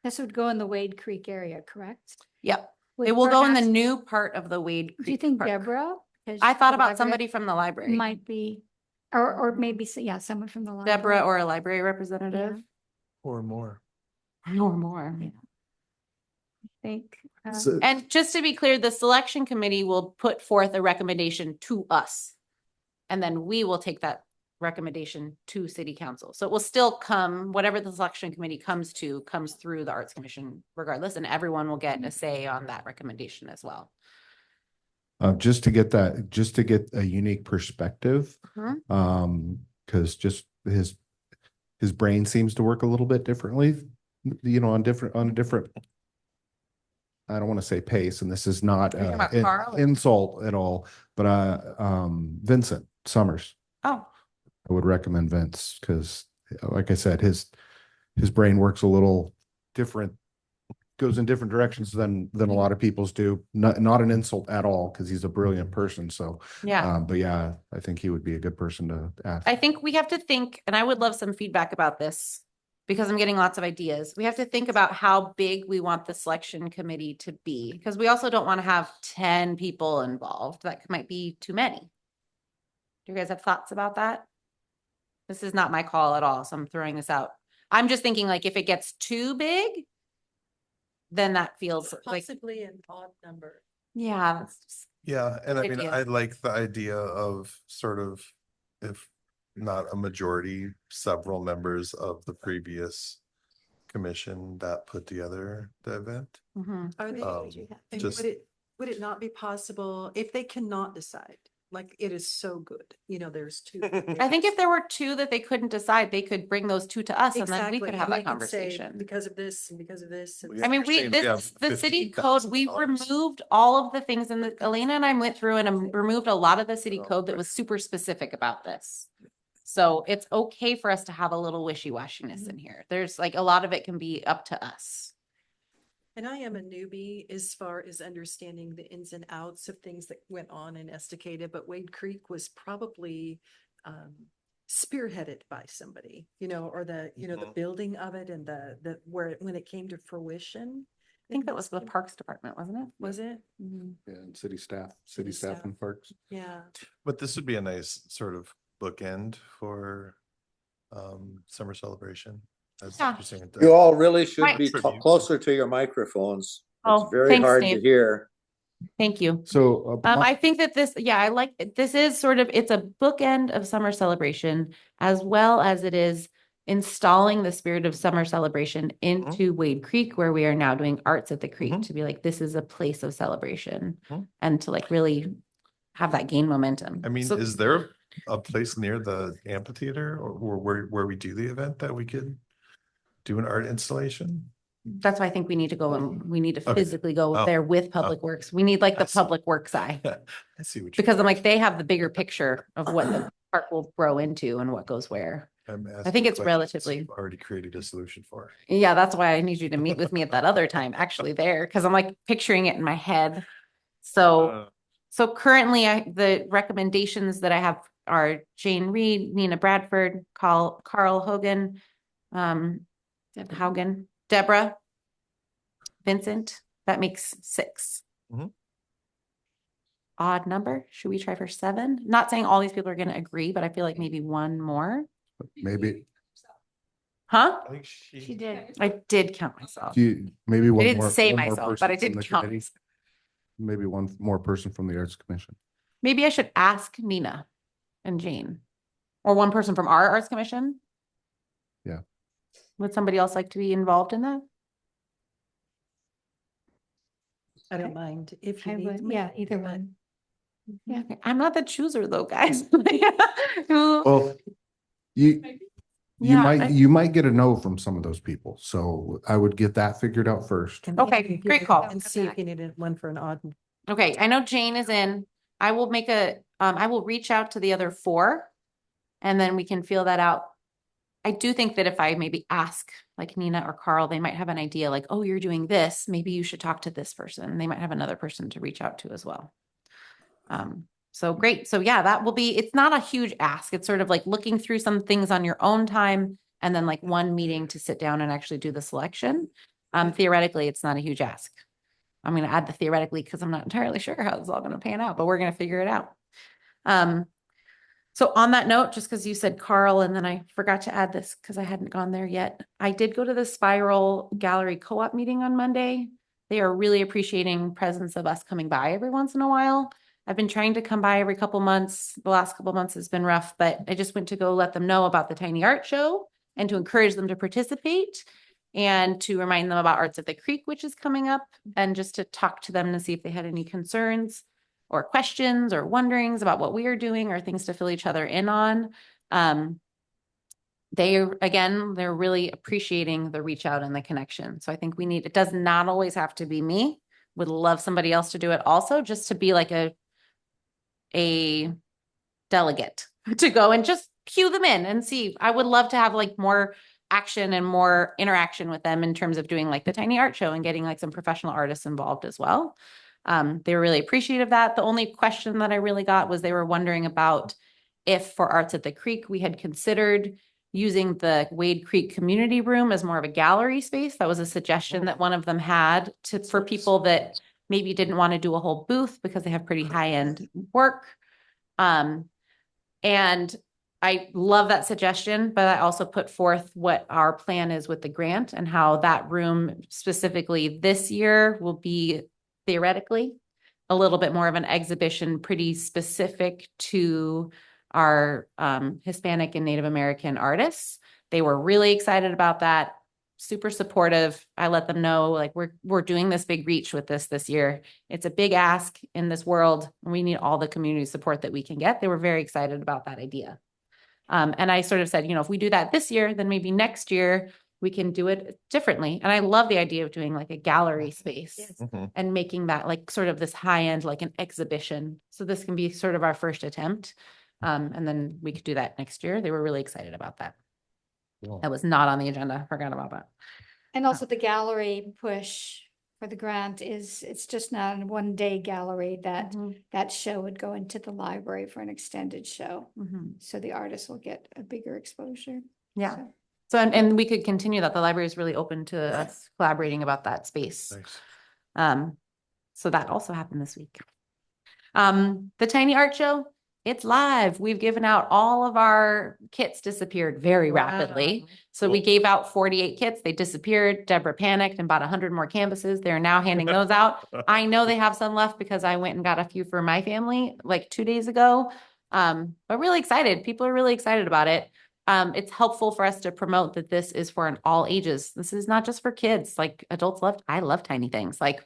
Speaker 4: This would go in the Wade Creek area, correct?
Speaker 1: Yep.
Speaker 4: Would
Speaker 1: It will go in the
Speaker 4: perhaps-
Speaker 1: new part of the Wade Creek
Speaker 4: Do you think
Speaker 1: Park.
Speaker 4: Deborah? 'cause
Speaker 1: I thought
Speaker 4: the
Speaker 1: about
Speaker 4: library
Speaker 1: somebody from the library.
Speaker 4: Might be, or maybe, yeah, someone from the library.
Speaker 1: Deborah or a library representative
Speaker 2: Or more.
Speaker 1: or more.
Speaker 4: Yeah. I think.
Speaker 3: So-
Speaker 1: And just to be clear, the selection committee will put forth a recommendation to us. And then we will take that recommendation to city council. So it will still come, whatever the selection committee comes through the Arts Commission regardless, and everyone will get a say on that recommendation as well.
Speaker 3: Just to get a unique perspective,
Speaker 1: Mhm.
Speaker 3: because just his brain seems to work a little bit differently, on a different, I don't want to say pace, and this is not
Speaker 1: Are you talking about
Speaker 3: an
Speaker 1: Carl or-
Speaker 3: insult at all, but Vincent Summers,
Speaker 1: Oh,
Speaker 3: I would recommend Vince, because like I said, his brain works a little different, goes in different directions than a lot of people's do. Not an insult at all, because he's a brilliant person. So,
Speaker 1: yeah.
Speaker 3: but yeah, I think he would be a good person to ask.
Speaker 1: I think we have to think, and I would love some feedback about this because I'm getting lots of ideas. We have to think about how big we want the selection committee to be, because we also don't want to have 10 people involved. That might be too many. Do you guys have thoughts about that? This is not my call at all, so I'm throwing this out. I'm just thinking like if it gets too big, then that feels like,
Speaker 5: Possibly an odd number.
Speaker 1: yeah, that's just,
Speaker 2: Yeah, and I
Speaker 1: Good
Speaker 2: mean,
Speaker 1: idea.
Speaker 2: I like the idea of sort of, if not a majority, several members of the previous commission that put together the event.
Speaker 1: mhm.
Speaker 5: Are they, and
Speaker 2: just-
Speaker 5: would it not be possible if they cannot decide? Like it is so good, there's 2.
Speaker 1: I think if there were 2 that they couldn't decide, they could bring those 2 to us and then we
Speaker 5: Exactly,
Speaker 1: could have
Speaker 5: and
Speaker 1: that
Speaker 5: they can say,
Speaker 1: conversation.
Speaker 5: because of this and because of this. and
Speaker 2: We
Speaker 1: I mean,
Speaker 2: understand we have
Speaker 1: the city code, we
Speaker 2: $15,000.
Speaker 1: removed all of the things in the, Elena and I went through and removed a lot of the city
Speaker 2: Oh,
Speaker 1: code that
Speaker 2: right.
Speaker 1: was super specific about this. So it's okay for us to have a little wishy-washiness in here. There's like, a lot of it can be up to us.
Speaker 5: And I am a newbie as far as understanding the ins and outs of things that went on in Estacada, but Wade Creek was probably spearheaded by somebody, or the
Speaker 2: Mhm.
Speaker 5: building of it and the when it came to fruition.
Speaker 1: I think that was the Parks Department, wasn't it?
Speaker 5: Was it?
Speaker 1: Mhm.
Speaker 3: And city staff
Speaker 5: staff.
Speaker 3: and parks.
Speaker 5: Yeah.
Speaker 2: But this would be a nice sort of bookend for summer celebration. That's
Speaker 1: Yeah.
Speaker 2: interesting.
Speaker 6: You all really should
Speaker 1: Right.
Speaker 6: be
Speaker 2: Tribute.
Speaker 6: closer to your microphones.
Speaker 1: Oh,
Speaker 6: It's very
Speaker 1: thanks,
Speaker 6: hard to
Speaker 1: Dave.
Speaker 6: hear.
Speaker 1: Thank you.
Speaker 3: So,
Speaker 1: I think that this is sort of, it's a bookend of summer celebration as well as it is installing the spirit of summer celebration into Wade Creek, where we are now doing arts at the creek
Speaker 2: Mhm.
Speaker 1: to be like, this is a place of celebration
Speaker 2: Mhm.
Speaker 1: and to like really have that gain momentum.
Speaker 2: I mean,
Speaker 1: So
Speaker 2: is there a place near the amphitheater or where we do the event that we could do an art installation?
Speaker 1: that's why I think we need to go and we need to
Speaker 2: Okay.
Speaker 1: physically go
Speaker 2: Oh.
Speaker 1: there with Public Works. We need like
Speaker 2: I
Speaker 1: the
Speaker 2: see.
Speaker 1: Public Works eye.
Speaker 2: I see what you.
Speaker 1: Because I'm like, they have the bigger picture of what the park will grow into and what goes where.
Speaker 2: I'm
Speaker 1: think
Speaker 2: asking
Speaker 1: it's
Speaker 2: questions
Speaker 1: relatively-
Speaker 2: you've already created a solution for.
Speaker 1: Yeah, that's why I need you to meet with me at that other time, actually there, because I'm like picturing it in my head. So currently the recommendations that I have are Jane Reed, Nina Bradford, Carl Hogan, Haugen, Deborah, Vincent. That makes 6.
Speaker 2: Mhm.
Speaker 1: Odd number. Should we try for 7? Not saying all these people are going to agree, but I feel like maybe one more.
Speaker 3: maybe
Speaker 1: Huh?
Speaker 2: I think
Speaker 4: She did.
Speaker 1: I did count myself.
Speaker 3: maybe
Speaker 1: I
Speaker 3: one
Speaker 1: didn't
Speaker 3: more.
Speaker 1: say
Speaker 3: one more
Speaker 1: myself, but I
Speaker 3: person
Speaker 1: did
Speaker 3: from the
Speaker 1: count.
Speaker 3: committee. Maybe one more person from the Arts Commission.
Speaker 1: Maybe I should ask Nina and Jane, or one person from our Arts Commission.
Speaker 3: Yeah.
Speaker 1: Would somebody else like to be involved in that?
Speaker 5: I don't mind if you
Speaker 4: I
Speaker 5: need
Speaker 4: would,
Speaker 5: me.
Speaker 4: yeah, either
Speaker 5: but-
Speaker 4: one. Yeah.
Speaker 1: I'm not the chooser though, guys. Who,
Speaker 3: Well, you,
Speaker 1: yeah,
Speaker 3: you might get a no from some of those people. So I would get that figured out first.
Speaker 5: and
Speaker 1: Okay,
Speaker 5: if you
Speaker 1: great
Speaker 5: need-
Speaker 1: call.
Speaker 5: And see if you needed one for an odd.
Speaker 1: Okay, I know Jane is in. I will make I will reach out to the other four and then we can feel that out. I do think that if I maybe ask like Nina or Carl, they might have an idea like, oh, you're doing this. Maybe you should talk to this person. They might have another person to reach out to as well. So great. So yeah, that will be, it's not a huge ask. It's sort of like looking through some things on your own time and then like one meeting to sit down and actually do the selection. Theoretically, it's not a huge ask. I'm going to add the theoretically because I'm not entirely sure how this is all going to pan out, but we're going to figure it out. So on that note, just because you said Carl, and then I forgot to add this because I hadn't gone there yet. I did go to the Spiral Gallery Co-op meeting on Monday. They are really appreciating presence of us coming by every once in a while. I've been trying to come by every couple months. The last couple months has been rough, but I just went to go let them know about the tiny art show and to encourage them to participate and to remind them about Arts at the Creek, which is coming up, and just to talk to them to see if they had any concerns or questions or wonderings about what we are doing or things to fill each other in on. They're really appreciating the reach out and the connection. So I think it does not always have to be me. Would love somebody else to do it also, just to be like a delegate to go and just cue them in and see. I would love to have like more action and more interaction with them in terms of doing like the tiny art show and getting like some professional artists involved as well. They were really appreciative of that. The only question that I really got was they were wondering about if for Arts at the Creek, we had considered using the Wade Creek Community Room as more of a gallery space. That was a suggestion that one of them had for people that maybe didn't want to do a whole booth because they have pretty high-end work. And I love that suggestion, but I also put forth what our plan is with the grant and how that room specifically this year will be theoretically a little bit more of an exhibition, pretty specific to our Hispanic and Native American artists. They were really excited about that, super supportive. I let them know like we're doing this big reach with this year. It's a big ask in this world. And we need all the community support that we can get. They were very excited about that idea. And I sort of said, if we do that this year, then maybe next year we can do it differently. And I love the idea of doing like a gallery space and making that like sort of this high end, like an exhibition. So this can be sort of our first attempt. And then we could do that next year. They were really excited about that.
Speaker 3: Cool.
Speaker 1: That was not on the agenda. Forgot about that.
Speaker 4: And also the gallery push for the grant it's just not a 1-day gallery that show would go into the library for an extended show. So the artists will get a bigger exposure.
Speaker 1: Yeah.
Speaker 4: So-
Speaker 1: So, and we could continue that. The library is really open to us collaborating about that space.
Speaker 2: Nice.
Speaker 1: So that also happened this week. The tiny art show, it's live. We've given out all of our kits disappeared very rapidly. So we gave out 48 kits. They disappeared. Deborah panicked and bought 100 more canvases. They're now handing those out. I know they have some left because I went and got a few for my family like 2 days ago. But really excited. People are really excited about it. It's helpful for us to promote that this is for all ages. This is not just for kids. Like adults I love tiny things. Like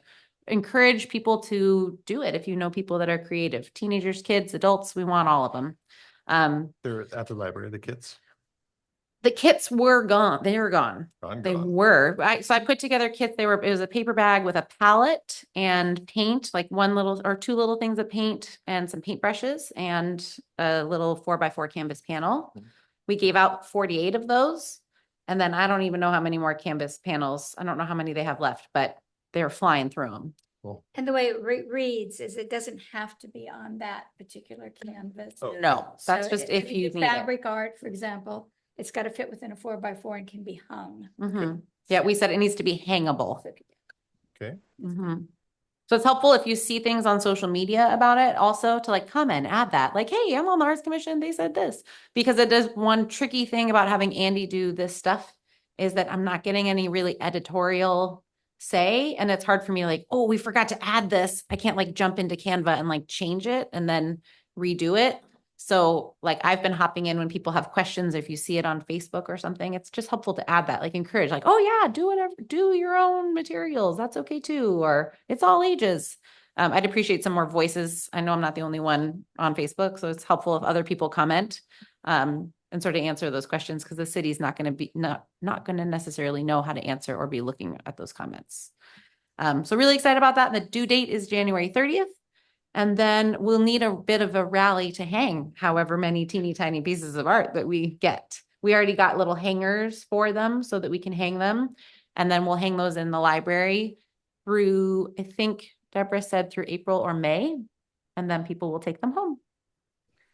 Speaker 1: encourage people to do it. If you know people that are creative, teenagers, kids, adults, we want all of them.
Speaker 2: They're at the library, the kits.
Speaker 1: The kits were gone. They were gone.
Speaker 2: I'm
Speaker 1: They
Speaker 2: gone.
Speaker 1: were. So I put together kits. It was a paper bag with a palette and paint, like 1 little or 2 little things of paint and some paintbrushes and a little 4x4 canvas panel. We gave out 48 of those. And then I don't even know how many more canvas panels. I don't know how many they have left, but they're flying through them.
Speaker 4: And the way it reads is it doesn't have to be on that particular canvas.
Speaker 2: Oh.
Speaker 1: No, that's
Speaker 4: So
Speaker 1: just if you
Speaker 4: do
Speaker 1: need it.
Speaker 4: fabric art, for example, it's got to fit within a 4x4 and can be hung.
Speaker 1: Yeah, we said it needs to be hangable.
Speaker 2: Okay.
Speaker 1: So it's helpful if you see things on social media about it also to like comment, add that like, hey, I'm on the Arts Commission. They said this because it does one tricky thing about having Andy do this stuff is that I'm not getting any really editorial say. And it's hard for me like, oh, we forgot to add this. I can't like jump into Canva and like change it and then redo it. So like I've been hopping in when people have questions, if you see it on Facebook or something, it's just helpful to add that, like encourage, like, oh yeah, do whatever, do your own materials. That's okay too. Or it's all ages. I'd appreciate some more voices. I know I'm not the only one on Facebook, so it's helpful if other people comment and sort of answer those questions, because the city's not going to be not going to necessarily know how to answer or be looking at those comments. So really excited about that. The due date is January 30th. And then we'll need a bit of a rally to hang however many teeny tiny pieces of art that we get. We already got little hangers for them so that we can hang them. And then we'll hang those in the library through, I think Deborah said through April or May, and then people will take them home.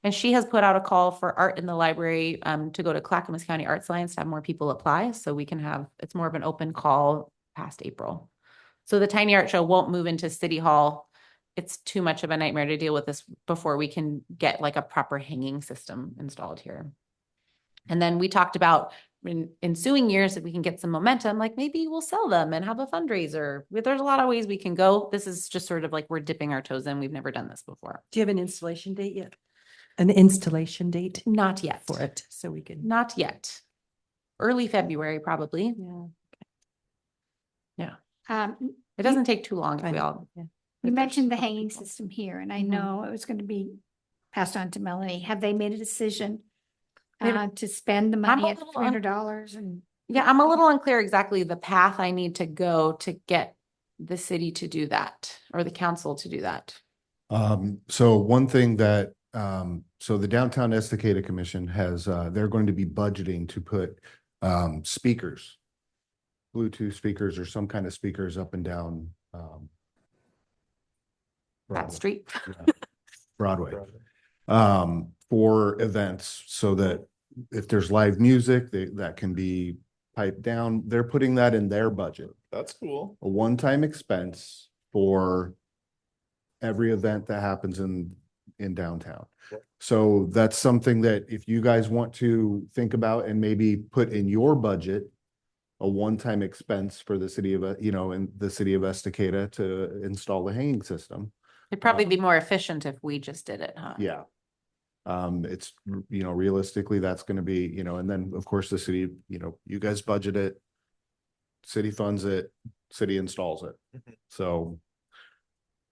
Speaker 1: And she has put out a call for art in the library to go to Clackamas County Arts Alliance to have more people apply. So we can have, it's more of an open call past April. So the tiny art show won't move into City Hall. It's too much of a nightmare to deal with this before we can get like a proper hanging system installed here. And then we talked about in ensuing years, if we can get some momentum, like maybe we'll sell them and have a fundraiser. There's a lot of ways we can go. This is just sort of like we're dipping our toes in. We've never done this before.
Speaker 5: Do you have an installation date yet? An installation date
Speaker 1: Not yet.
Speaker 5: for it, so we can.
Speaker 1: Not yet. Early February, probably.
Speaker 5: Yeah.
Speaker 1: It doesn't take too long if
Speaker 5: I
Speaker 1: we
Speaker 5: know,
Speaker 1: all.
Speaker 5: yeah.
Speaker 4: You
Speaker 1: if there's
Speaker 4: mentioned
Speaker 1: a
Speaker 4: the
Speaker 1: couple
Speaker 4: hanging
Speaker 1: people.
Speaker 4: system here, and I
Speaker 1: Mhm.
Speaker 4: know it was going to be passed on to Melanie. Have they made a decision
Speaker 1: They've-
Speaker 4: to spend the
Speaker 1: I'm a
Speaker 4: money at
Speaker 1: little
Speaker 4: $300 and?
Speaker 1: Yeah, I'm a little unclear exactly the path I need to go to get the city to do that or the council to do that.
Speaker 3: So one thing that, so the Downtown Estacada Commission has, they're going to be budgeting to put, speakers, Bluetooth speakers or some kind of speakers up and down,
Speaker 1: That
Speaker 3: Broadway.
Speaker 1: street.
Speaker 3: Yeah. Broadway, for events so that if there's live music, that can be piped down. They're putting that in their budget,
Speaker 2: That's cool.
Speaker 3: a one-time expense for every event that happens in downtown.
Speaker 2: Yeah.
Speaker 3: So that's something that if you guys want to think about and maybe put in your budget, a one-time expense for the city of, in the city of Estacada to install the hanging system.
Speaker 1: It'd probably be more efficient if we just did it, huh?
Speaker 3: Yeah. It's, realistically, that's gonna be, and then, of course, the city, you guys budget it. City funds it, city installs it.
Speaker 2: Mhm.
Speaker 3: So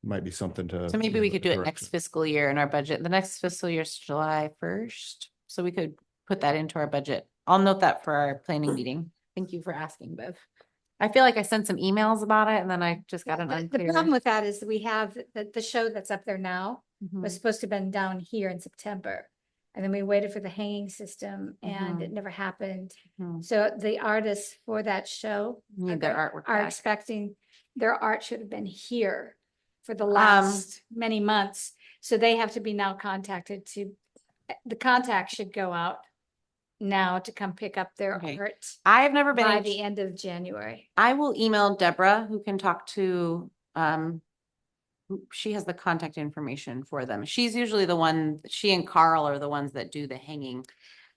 Speaker 3: might be something to.
Speaker 1: So maybe we could do it
Speaker 3: direction.
Speaker 1: next fiscal year in our budget. The next fiscal year is July 1st. So we could put that into our budget. I'll note that for our planning meeting. Thank you for asking, Bev. I feel like I sent some emails about it and then I just got an
Speaker 4: The
Speaker 1: unclear.
Speaker 4: problem with that is we have the show that's up there now
Speaker 1: Mhm.
Speaker 4: was supposed to have been down here in September. And then we waited for the hanging system and
Speaker 1: Mhm.
Speaker 4: it never happened.
Speaker 1: Mhm.
Speaker 4: So the artists for that show
Speaker 1: Need their artwork
Speaker 4: are
Speaker 1: back.
Speaker 4: expecting their art should have been here for the last many months. So they have to be now contacted the contact should go out now to come pick up their
Speaker 1: Okay.
Speaker 4: art
Speaker 1: I have never been.
Speaker 4: by
Speaker 1: able-
Speaker 4: the end of January.
Speaker 1: I will email Deborah, who can talk to, she has the contact information for them. She's usually the one, she and Carl are the ones that do the hanging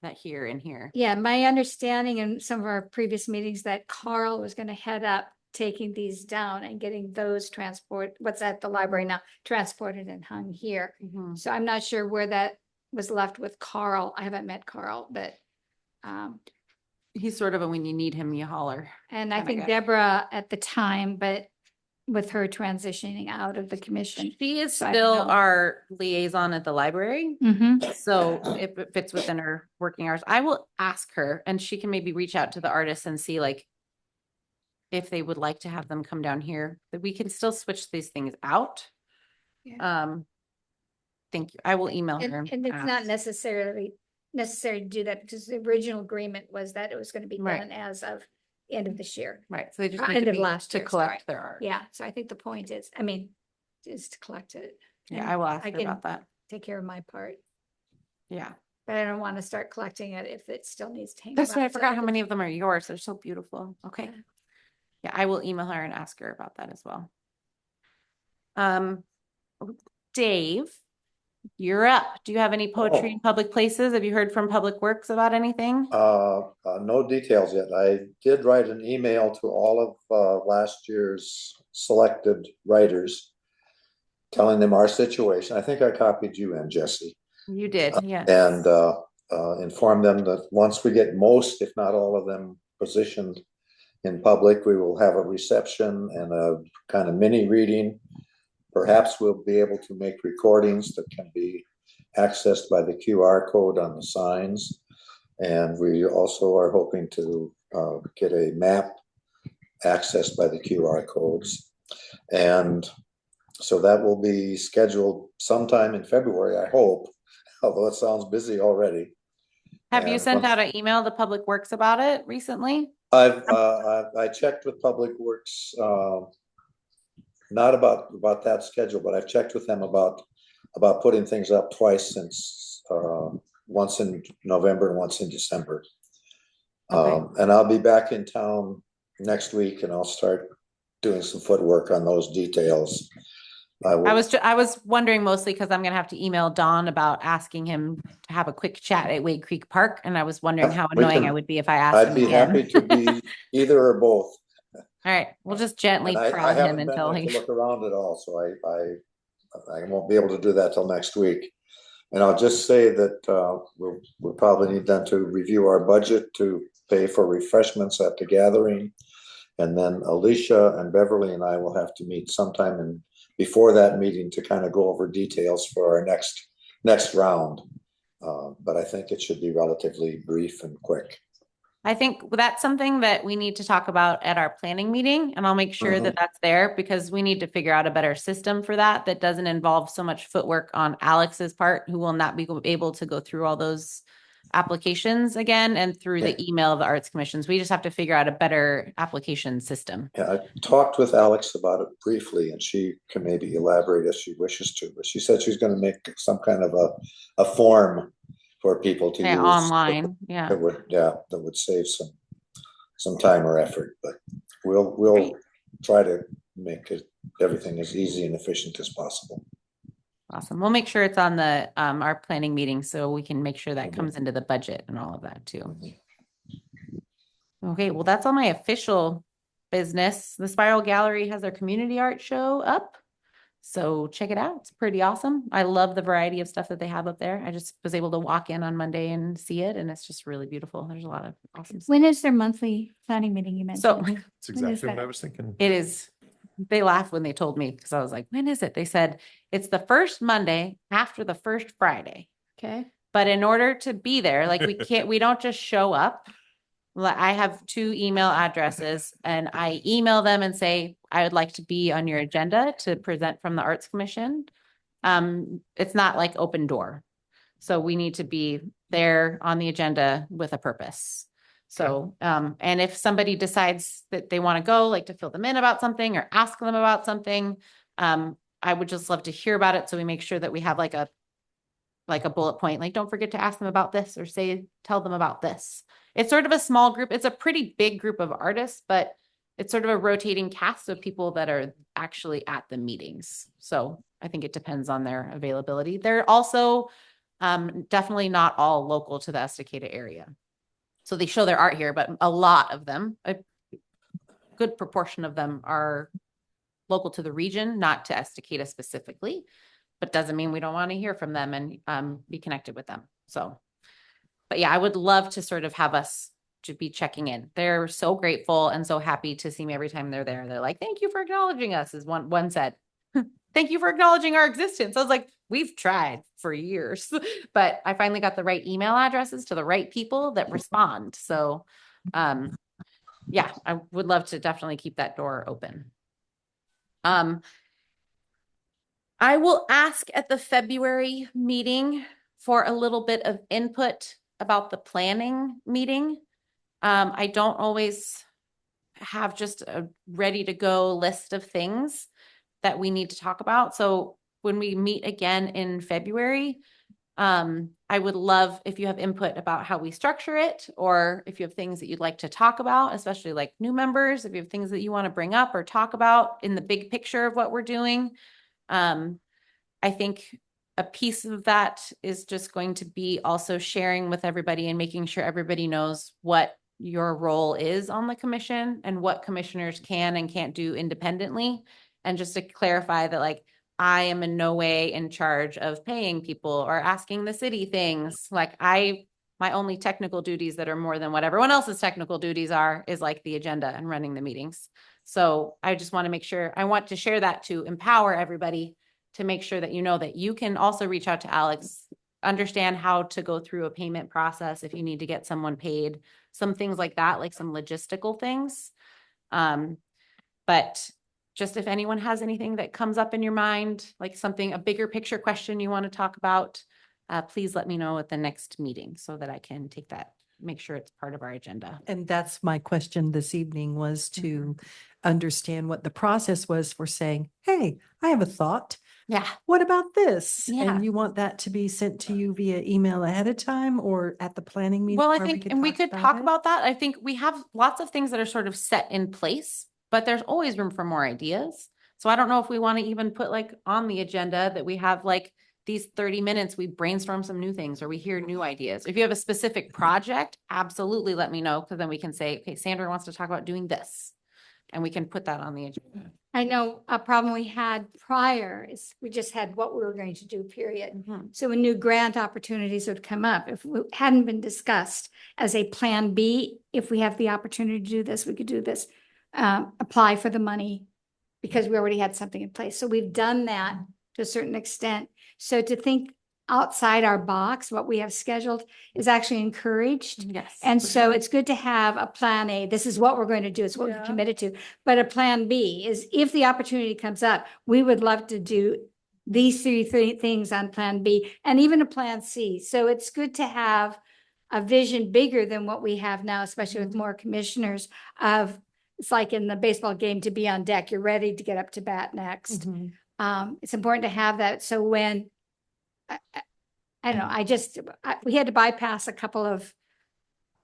Speaker 1: that here and here.
Speaker 4: Yeah, my understanding in some of our previous meetings that Carl was gonna head up taking these down and getting those what's at the library now, transported and hung here.
Speaker 1: Mhm.
Speaker 4: So I'm not sure where that was left with Carl. I haven't met Carl, but
Speaker 1: He's sort of a, when you need him, you holler.
Speaker 4: and I
Speaker 1: Kinda
Speaker 4: think
Speaker 1: guy.
Speaker 4: Deborah at the time, but with her transitioning out of the commission.
Speaker 1: She is
Speaker 4: So I don't
Speaker 1: still
Speaker 4: know.
Speaker 1: our liaison at the library.
Speaker 4: Mm-hmm.
Speaker 1: So if it fits within her working hours, I will ask her and she can maybe reach out to the artists and see like if they would like to have them come down here, that we can still switch these things out. Thank you. I will email her.
Speaker 4: And it's not
Speaker 1: ask.
Speaker 4: necessary to do that because the original agreement was that it was gonna be
Speaker 1: Right.
Speaker 4: done as of end of this year.
Speaker 1: Right, so they just
Speaker 4: End
Speaker 1: need to
Speaker 4: of
Speaker 1: be
Speaker 4: last
Speaker 1: to
Speaker 4: year,
Speaker 1: collect
Speaker 4: sorry.
Speaker 1: their art.
Speaker 4: Yeah, so I think the point is to collect it.
Speaker 1: Yeah,
Speaker 4: and
Speaker 1: I will ask
Speaker 4: I
Speaker 1: her
Speaker 4: can
Speaker 1: about that.
Speaker 4: take care of my part,
Speaker 1: Yeah,
Speaker 4: but I don't want to start collecting it if it still needs to hang.
Speaker 1: that's why I
Speaker 4: around. So
Speaker 1: forgot how
Speaker 4: think-
Speaker 1: many of them are yours. They're so beautiful. Okay.
Speaker 4: Yeah.
Speaker 1: Yeah, I will email her and ask her about that as well. Dave, you're up. Do you have any poetry
Speaker 6: Oh.
Speaker 1: in public places? Have you heard from Public Works about anything?
Speaker 6: No details yet. I did write an email to all of last year's selected writers, telling them our situation. I think I copied you in, Jesse.
Speaker 1: You did, yes.
Speaker 6: And inform them that once we get most, if not all of them positioned in public, we will have a reception and a kind of mini reading. Perhaps we'll be able to make recordings that can be accessed by the QR code on the signs. And we also are hoping to get a map accessed by the QR codes. And so that will be scheduled sometime in February, I hope, although it sounds busy already.
Speaker 1: Have you
Speaker 6: And
Speaker 1: sent
Speaker 6: once-
Speaker 1: out an email to Public Works about it recently?
Speaker 6: I checked with Public Works, not about that schedule, but I've checked with them about putting things up twice since, once in November and once in December.
Speaker 1: Okay.
Speaker 6: And I'll be back in town next week and I'll start doing some footwork on those details.
Speaker 1: I was wondering mostly because I'm gonna have to email Don about asking him to have a quick chat at Wade Creek Park, and I was wondering how
Speaker 6: we
Speaker 1: annoying
Speaker 6: can-
Speaker 1: I would be if I asked
Speaker 6: I'd
Speaker 1: him
Speaker 6: be
Speaker 1: again.
Speaker 6: happy to be either or both.
Speaker 1: All right, we'll just gently
Speaker 6: And I
Speaker 1: prod him
Speaker 6: haven't been
Speaker 1: until
Speaker 6: there
Speaker 1: he.
Speaker 6: to look around at all, so I won't be able to do that till next week. And I'll just say that we'll probably need then to review our budget to pay for refreshments at the gathering. And then Alicia and Beverly and I will have to meet sometime before that meeting to kind of go over details for our next round. But I think it should be relatively brief and quick.
Speaker 1: I think that's something that we need to talk about at our planning meeting, and I'll make sure that that's there because we need to figure out a better system for that doesn't involve so much footwork on Alex's part, who will not be able to go through all those applications again and through the email of the arts commissions. We just have to figure out a better application system.
Speaker 6: Yeah, I talked with Alex about it briefly, and she can maybe elaborate if she wishes to, but she said she's going to make some kind of a form for people to use
Speaker 1: Online, yeah.
Speaker 6: that would save some time or effort, but we'll try to make everything as easy and efficient as possible.
Speaker 1: Awesome. We'll make sure it's on the our planning meeting so we can make sure that comes into the budget and all of that too. Okay, well, that's all my official business. The Spiral Gallery has their community art show up. So check it out. It's pretty awesome. I love the variety of stuff that they have up there. I just was able to walk in on Monday and see it, and it's just really beautiful. There's a lot of awesome stuff.
Speaker 4: When is their monthly planning meeting you mentioned?
Speaker 1: So
Speaker 2: That's exactly what
Speaker 4: that?
Speaker 2: I was thinking.
Speaker 1: it is. They laughed when they told me because I was like, when is it? They said it's the first Monday after the first Friday.
Speaker 4: Okay.
Speaker 1: But in order to be there, like we don't just show up. I have 2 email addresses and I email them and say, I would like to be on your agenda to present from the Arts Commission. It's not like open door. So we need to be there on the agenda with a purpose. So, and if somebody decides that they want to go, like to fill them in about something or ask them about something, I would just love to hear about it. So we make sure that we have like a bullet point, like don't forget to ask them about this or tell them about this. It's sort of a small group. It's a pretty big group of artists, but it's sort of a rotating cast of people that are actually at the meetings. So I think it depends on their availability. They're also definitely not all local to the Estacada area. So they show their art here, but a lot of them, a good proportion of them are local to the region, not to Estacada specifically, but doesn't mean we don't want to hear from them and be connected with them. So, but yeah, I would love to sort of have us to be checking in. They're so grateful and so happy to see me every time they're there. They're like, thank you for acknowledging us, as one said. Thank you for acknowledging our existence. I was like, we've tried for years, but I finally got the right email addresses to the right people that respond. So, yeah, I would love to definitely keep that door open. I will ask at the February meeting for a little bit of input about the planning meeting. I don't always have just a ready to go list of things that we need to talk about. So when we meet again in February, I would love if you have input about how we structure it, or if you have things that you'd like to talk about, especially like new members, if you have things that you want to bring up or talk about in the big picture of what we're doing. I think a piece of that is just going to be also sharing with everybody and making sure everybody knows what your role is on the commission and what commissioners can and can't do independently. And just to clarify that, like, I am in no way in charge of paying people or asking the city things. Like my only technical duties that are more than what everyone else's technical duties are is like the agenda and running the meetings. So I just want to make sure, I want to share that to empower everybody to make sure that you know that you can also reach out to Alex, understand how to go through a payment process if you need to get someone paid, some things like that, like some logistical things. But just if anyone has anything that comes up in your mind, like something, a bigger picture question you want to talk about, please let me know at the next meeting so that I can take that, make sure it's part of our agenda.
Speaker 5: And that's my question this evening, was to understand what the process was for saying, hey, I have a thought.
Speaker 1: Yeah.
Speaker 5: What about this?
Speaker 1: Yeah.
Speaker 5: And you want that to be sent to you via email ahead of time or at the planning meeting?
Speaker 1: Well, I
Speaker 5: where
Speaker 1: think, and we could talk
Speaker 5: it?
Speaker 1: about that. I think we have lots of things that are sort of set in place, but there's always room for more ideas. So I don't know if we want to even put like on the agenda that we have like these 30 minutes, we brainstorm some new things or we hear new ideas. If you have a specific project, absolutely let me know, because then we can say, okay, Sandra wants to talk about doing this. And we can put that on the agenda.
Speaker 4: I know a problem we had prior is we just had what we were going to do, period. So when new grant opportunities would come up, if it hadn't been discussed as a plan B, if we have the opportunity to do this, we could do this, apply for the money because we already had something in place. So we've done that to a certain extent. So to think outside our box, what we have scheduled is actually encouraged.
Speaker 1: Yes.
Speaker 4: And so it's good to have a plan A. This is what we're going to do. It's what we're committed to. But a plan B is if the opportunity comes up, we would love to do these three things on plan B and even a plan C. So it's good to have a vision bigger than what we have now, especially with more commissioners of, it's like in the baseball game to be on deck. You're ready to get up to bat next. It's important to have that. So when I don't know, we had to bypass a couple of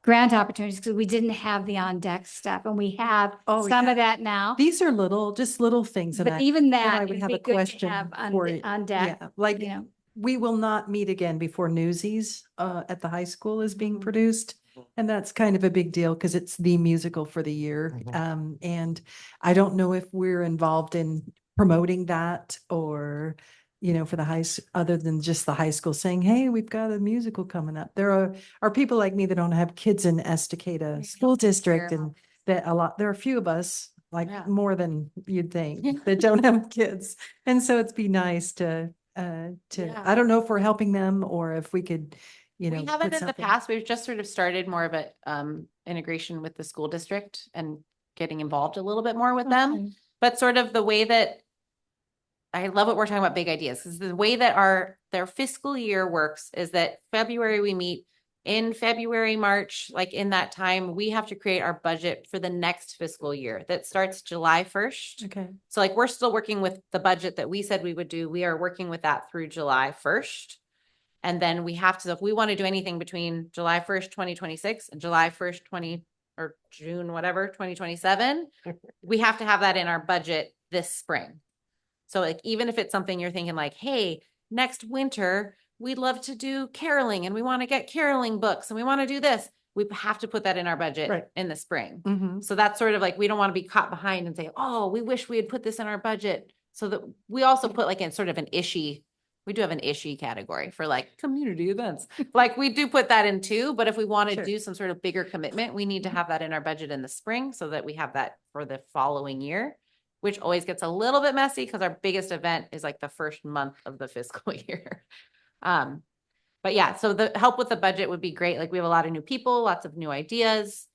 Speaker 4: grant opportunities because we didn't have the on deck stuff, and we have some of that now.
Speaker 5: These are just little things.
Speaker 4: But even
Speaker 5: I
Speaker 4: that,
Speaker 5: would
Speaker 4: it'd
Speaker 5: have
Speaker 4: be
Speaker 5: a
Speaker 4: good to
Speaker 5: question
Speaker 4: have
Speaker 5: for it.
Speaker 4: on deck,
Speaker 5: Yeah, like
Speaker 4: you know.
Speaker 5: we will not meet again before Newsies at the high school is being produced. And that's kind of a big deal because it's the musical for the year. And I don't know if we're involved in promoting that or, for the other than just the high school saying, hey, we've got a musical coming up. There are people like me that don't have kids in Estacada School District, and there are a few of us, like more than you'd think, that don't have kids. And so it'd be nice to I don't know if we're helping them or if we could,
Speaker 1: We haven't
Speaker 5: put
Speaker 1: in the
Speaker 5: something-
Speaker 1: past. We've just sort of started more of a integration with the school district and getting involved a little bit more with them. But sort of the way that I love what we're talking about, big ideas, because the way that their fiscal year works is that February we meet. In February, March, like in that time, we have to create our budget for the next fiscal year that starts July 1st.
Speaker 5: Okay.
Speaker 1: So like we're still working with the budget that we said we would do. We are working with that through July 1st. And then we have to, if we want to do anything between July 1st, 2026 and July 1st, or June, whatever, 2027, we have to have that in our budget this spring. So like, even if it's something you're thinking like, hey, next winter, we'd love to do caroling and we want to get caroling books and we want to do this, we have to put that in our budget in the spring. So that's sort of like, we don't want to be caught behind and say, oh, we wish we had put this in our budget. So that we also put like in sort of an issue. We do have an issue category for like community events. Like we do put that in too, but if we want to do some sort of bigger commitment, we need to have that in our budget in the spring so that we have that for the following year, which always gets a little bit messy because our biggest event is like the first month of the fiscal year. But yeah, so the help with the budget would be great. Like we have a lot of new people, lots of new ideas.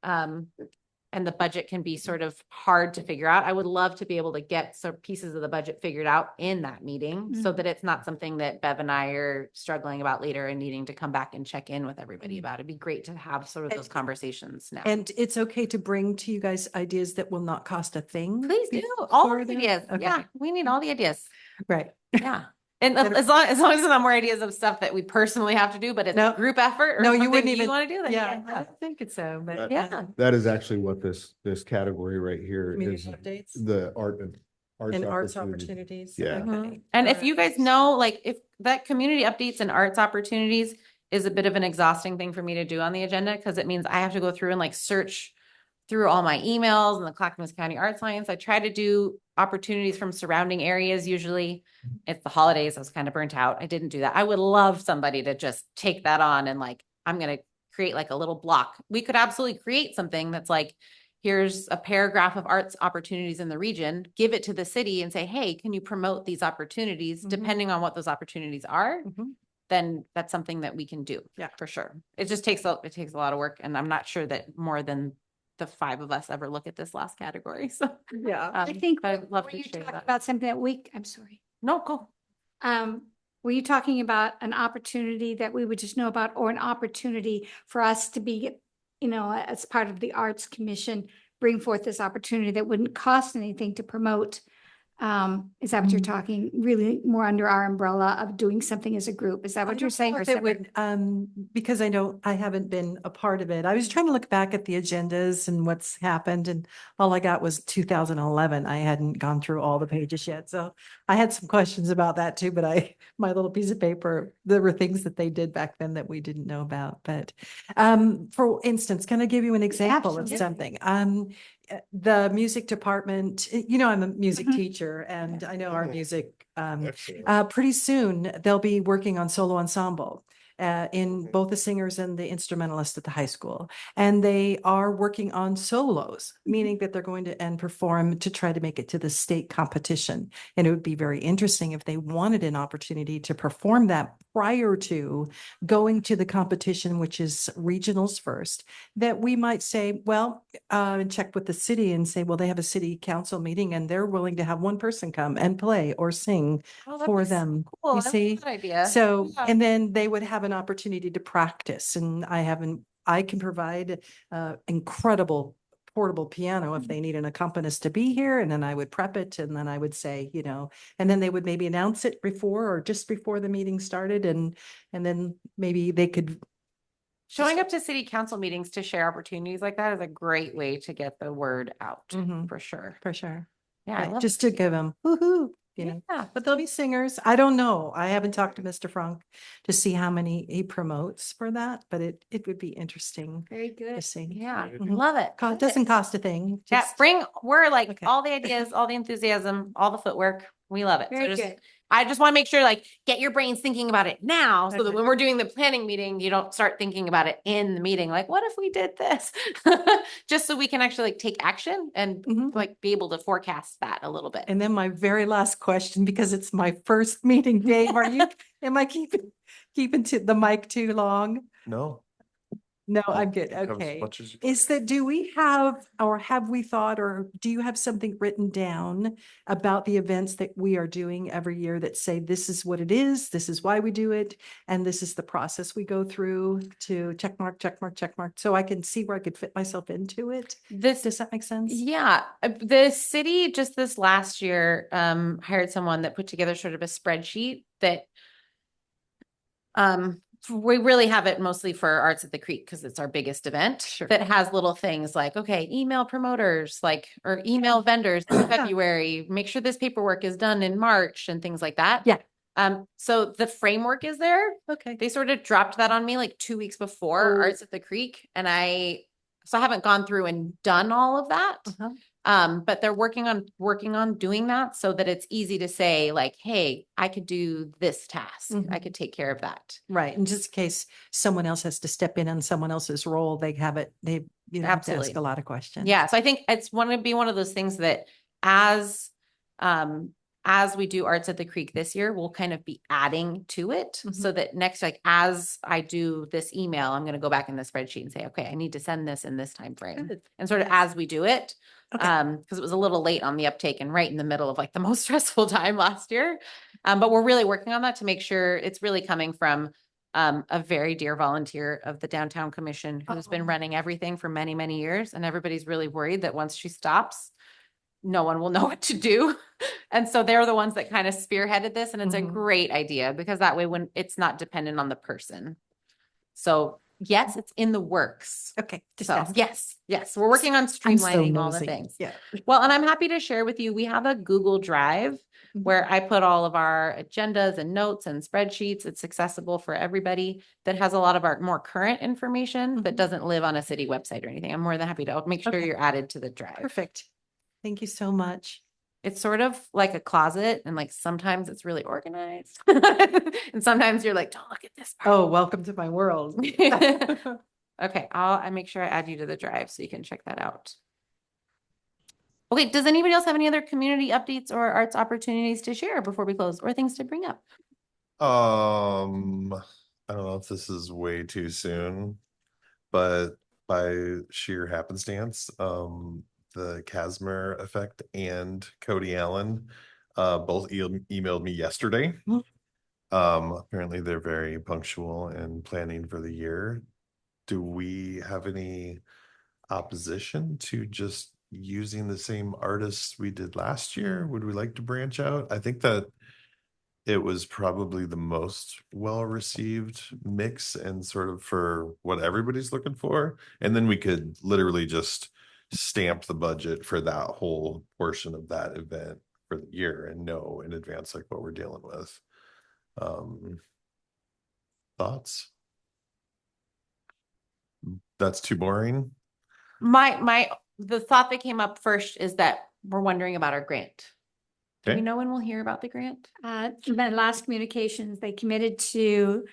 Speaker 1: And the budget can be sort of hard to figure out. I would love to be able to get some pieces of the budget figured out in that meeting so that it's not something that Bev and I are struggling about later and needing to come back and check in with everybody about. It'd be great to have sort of those conversations now.
Speaker 5: And it's okay to bring to you guys ideas that will not cost a thing.
Speaker 1: Please do all the
Speaker 5: then?
Speaker 1: ideas.
Speaker 5: Okay.
Speaker 1: Yeah, we need all the ideas.
Speaker 5: Right.
Speaker 1: Yeah. And as long as there's not more ideas of stuff that we personally have to do, but it's a group effort or
Speaker 5: No, you
Speaker 1: something
Speaker 5: wouldn't even
Speaker 1: want to do that.
Speaker 5: Yeah, I think it's so, but
Speaker 1: Yeah.
Speaker 3: That is actually what this category right here
Speaker 5: Community
Speaker 3: is,
Speaker 5: updates
Speaker 3: the arts
Speaker 5: and arts
Speaker 3: opportunities.
Speaker 5: opportunities.
Speaker 3: Yeah.
Speaker 5: Okay.
Speaker 1: And if you guys know, like if that community updates and arts opportunities is a bit of an exhausting thing for me to do on the agenda, because it means I have to go through and like search through all my emails and the Clackamas County Art Science. I try to do opportunities from surrounding areas. Usually it's the holidays. I was kind of burnt out. I didn't do that. I would love somebody to just take that on and like, I'm going to create like a little block. We could absolutely create something that's like, here's a paragraph of arts opportunities in the region, give it to the city and say, hey, can you promote these opportunities depending on what those opportunities are? Then that's something that we can do. Yeah, for sure. It just takes a lot of work. And I'm not sure that more than the 5 of us ever look at this last category. So
Speaker 5: Yeah.
Speaker 4: I think
Speaker 1: I'd love
Speaker 4: were
Speaker 1: to
Speaker 4: you
Speaker 1: share
Speaker 4: talking
Speaker 1: that.
Speaker 4: about something that I'm sorry.
Speaker 1: No, go.
Speaker 4: Were you talking about an opportunity that we would just know about, or an opportunity for us to be, as part of the Arts Commission, bring forth this opportunity that wouldn't cost anything to promote? Is that what you're talking, really more under our umbrella of doing something as a group? Is that what you're saying? Or
Speaker 5: If it
Speaker 4: separate?
Speaker 5: would, because I haven't been a part of it. I was trying to look back at the agendas and what's happened, and all I got was 2011. I hadn't gone through all the pages yet. So I had some questions about that too, but my little piece of paper, there were things that they did back then that we didn't know about. But for instance, can I give you an example of
Speaker 4: Absolutely.
Speaker 5: something? The music department, I'm a music teacher, and I know our music, pretty soon they'll be working on solo ensemble in both the singers and the instrumentalist at the high school. And they are working on solos, meaning that they're going to and perform to try to make it to the state competition. And it would be very interesting if they wanted an opportunity to perform that prior to going to the competition, which is regionals first, that we might say, well, check with the city and say, well, they have a city council meeting and they're willing to have one person come and play or sing for them.
Speaker 1: Cool. I
Speaker 5: You
Speaker 1: love
Speaker 5: see?
Speaker 1: that idea.
Speaker 5: So,
Speaker 1: Yeah.
Speaker 5: and then they would have an opportunity to practice, and I can provide incredible portable piano if they need an accompanist to be here, and then I would prep it, and then I would say, and then they would maybe announce it before or just before the meeting started, and then maybe they could.
Speaker 1: Showing up to city council meetings to share opportunities like that is a great way to get the word out, for sure.
Speaker 5: For sure.
Speaker 1: Yeah, I
Speaker 5: Right,
Speaker 1: love
Speaker 5: just to give them woohoo,
Speaker 1: Yeah.
Speaker 5: but they'll be singers. I don't know. I haven't talked to Mr. Frank to see how many he promotes for that, but it would be interesting
Speaker 4: Very
Speaker 5: to
Speaker 4: good.
Speaker 5: see.
Speaker 1: Yeah,
Speaker 5: Mhm.
Speaker 1: love it.
Speaker 5: It doesn't cost a thing.
Speaker 1: Yeah,
Speaker 5: just-
Speaker 1: we're like
Speaker 5: Okay.
Speaker 1: all the ideas, all the enthusiasm, all the footwork. We love it. So
Speaker 4: Very
Speaker 1: just-
Speaker 4: good.
Speaker 1: I just want to make sure like get your brains thinking about it now so that
Speaker 5: Okay.
Speaker 1: when we're doing the planning meeting, you don't start thinking about it in the meeting. Like, what if we did this? Just so we can actually like take action and
Speaker 5: Mhm.
Speaker 1: like be able to forecast that a little bit.
Speaker 5: And then my very last question, because it's my first meeting, Dave, am I keeping to the mic too long?
Speaker 2: No.
Speaker 5: No, I'm good.
Speaker 2: Have as
Speaker 5: Okay.
Speaker 2: much as you-
Speaker 5: Is that, do we have, or have we thought, or do you have something written down about the events that we are doing every year that say, this is what it is, this is why we do it, and this is the process we go through to check mark, check mark, check mark, so I can see where I could fit myself into it? Does that make sense?
Speaker 1: Yeah, the city just this last year hired someone that put together sort of a spreadsheet that we really have it mostly for Arts at the Creek because it's our biggest event.
Speaker 5: Sure.
Speaker 1: That has little things like, okay, email promoters, like, or email vendors in February, make sure this paperwork is done in March and things like that.
Speaker 5: Yeah.
Speaker 1: So the framework is there.
Speaker 5: Okay.
Speaker 1: They sort of dropped that on me like 2 weeks before
Speaker 5: Oh.
Speaker 1: Arts at the Creek. And I haven't gone through and done all of that.
Speaker 5: Uh-huh.
Speaker 1: But they're working on doing that so that it's easy to say like, hey, I could do this task. I could take care of that.
Speaker 5: Right. And just in case someone else has to step in on someone else's role, they have it, you don't have to ask
Speaker 1: Absolutely.
Speaker 5: a lot of questions.
Speaker 1: Yeah. So I think it's want to be one of those things that as we do Arts at the Creek this year, we'll kind of be adding to it so that next, like as I do this email, I'm going to go back in the spreadsheet and say, okay, I need to send this in this time frame.
Speaker 5: Good.
Speaker 1: And sort of as we do it,
Speaker 5: Okay.
Speaker 1: because it was a little late on the uptake and right in the middle of like the most stressful time last year. But we're really working on that to make sure it's really coming from a very dear volunteer of the Downtown Commission who's been running everything for many, many years. And everybody's really worried that once she stops, no one will know what to do. And so they're the ones that kind of spearheaded this. And it's a great idea because that way when it's not dependent on the person. So yes, it's in the works.
Speaker 5: Okay. Just
Speaker 1: So
Speaker 5: ask.
Speaker 1: yes, we're working on
Speaker 5: I'm so
Speaker 1: streamlining all the
Speaker 5: nosy.
Speaker 1: things.
Speaker 5: Yeah.
Speaker 1: Well, and I'm happy to share with you, we have a Google Drive where I put all of our agendas and notes and spreadsheets. It's accessible for everybody, that has a lot of our more current information that doesn't live on a city website or anything. I'm more than happy to make sure
Speaker 5: Okay.
Speaker 1: you're added to the drive.
Speaker 5: Perfect. Thank you so much.
Speaker 1: It's sort of like a closet, and like sometimes it's really organized. And sometimes you're like, don't look at this part.
Speaker 5: Oh, welcome to my world.
Speaker 1: Okay, I make sure I add you to the drive so you can check that out. Okay, does anybody else have any other community updates or arts opportunities to share before we close, or things to bring up?
Speaker 2: I don't know if this is way too soon, but by sheer happenstance, the Casimir Effect and Cody Allen both emailed me yesterday. Apparently they're very punctual and planning for the year. Do we have any opposition to just using the same artists we did last year? Would we like to branch out? I think that it was probably the most well-received mix and sort of for what everybody's looking for. And then we could literally just stamp the budget for that whole portion of that event for the year and know in advance like what we're dealing with. Thoughts? That's too boring.
Speaker 1: The thought that came up first is that we're wondering about our grant. Do we
Speaker 2: Okay.
Speaker 1: know when we'll hear about the grant?
Speaker 4: The last communications, they committed to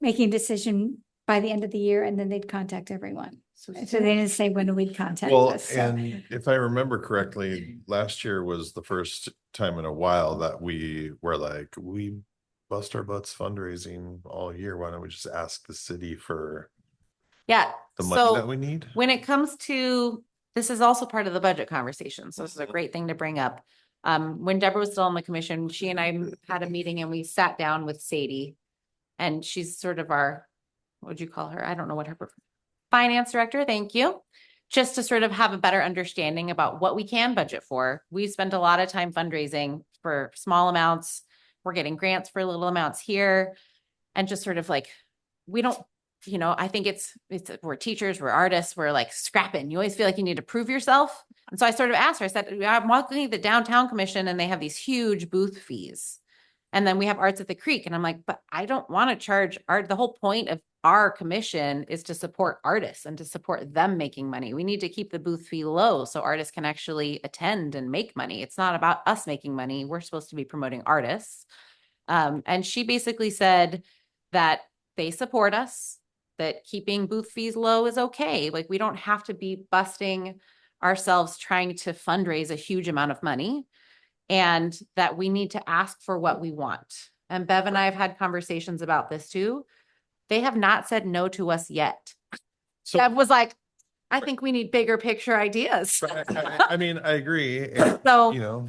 Speaker 4: making a decision by the end of the year, and then they'd contact everyone. So they didn't say when we'd contact
Speaker 2: Well,
Speaker 4: us. So.
Speaker 2: and if I remember correctly, last year was the first time in a while that we were like, we bust our butts fundraising all year. Why don't we just ask the city for
Speaker 1: Yeah.
Speaker 2: the money
Speaker 1: So
Speaker 2: that we need?
Speaker 1: when it comes to, this is also part of the budget conversation. So this is a great thing to bring up. When Deborah was still on the commission, she and I had a meeting and we sat down with Sadie, and she's sort of our, what would you call her? I don't know what her finance director. Thank you. Just to sort of have a better understanding about what we can budget for. We spent a lot of time fundraising for small amounts. We're getting grants for little amounts here, and just sort of like, we don't, I think it's we're teachers, we're artists, we're like scrapping. You always feel like you need to prove yourself. And so I sort of asked her, I said, I'm looking at the downtown commission and they have these huge booth fees. And then we have Arts at the Creek. And I'm like, but I don't want to charge art. The whole point of our commission is to support artists and to support them making money. We need to keep the booth fee low so artists can actually attend and make money. It's not about us making money. We're supposed to be promoting artists. And she basically said that they support us, that keeping booth fees low is okay. Like, we don't have to be busting ourselves trying to fundraise a huge amount of money, and that we need to ask for what we want. And Bev and I have had conversations about this too. They have not said no to us yet.
Speaker 2: So
Speaker 1: Bev was like, I think we need bigger picture ideas.
Speaker 2: I mean, I agree. And,
Speaker 1: So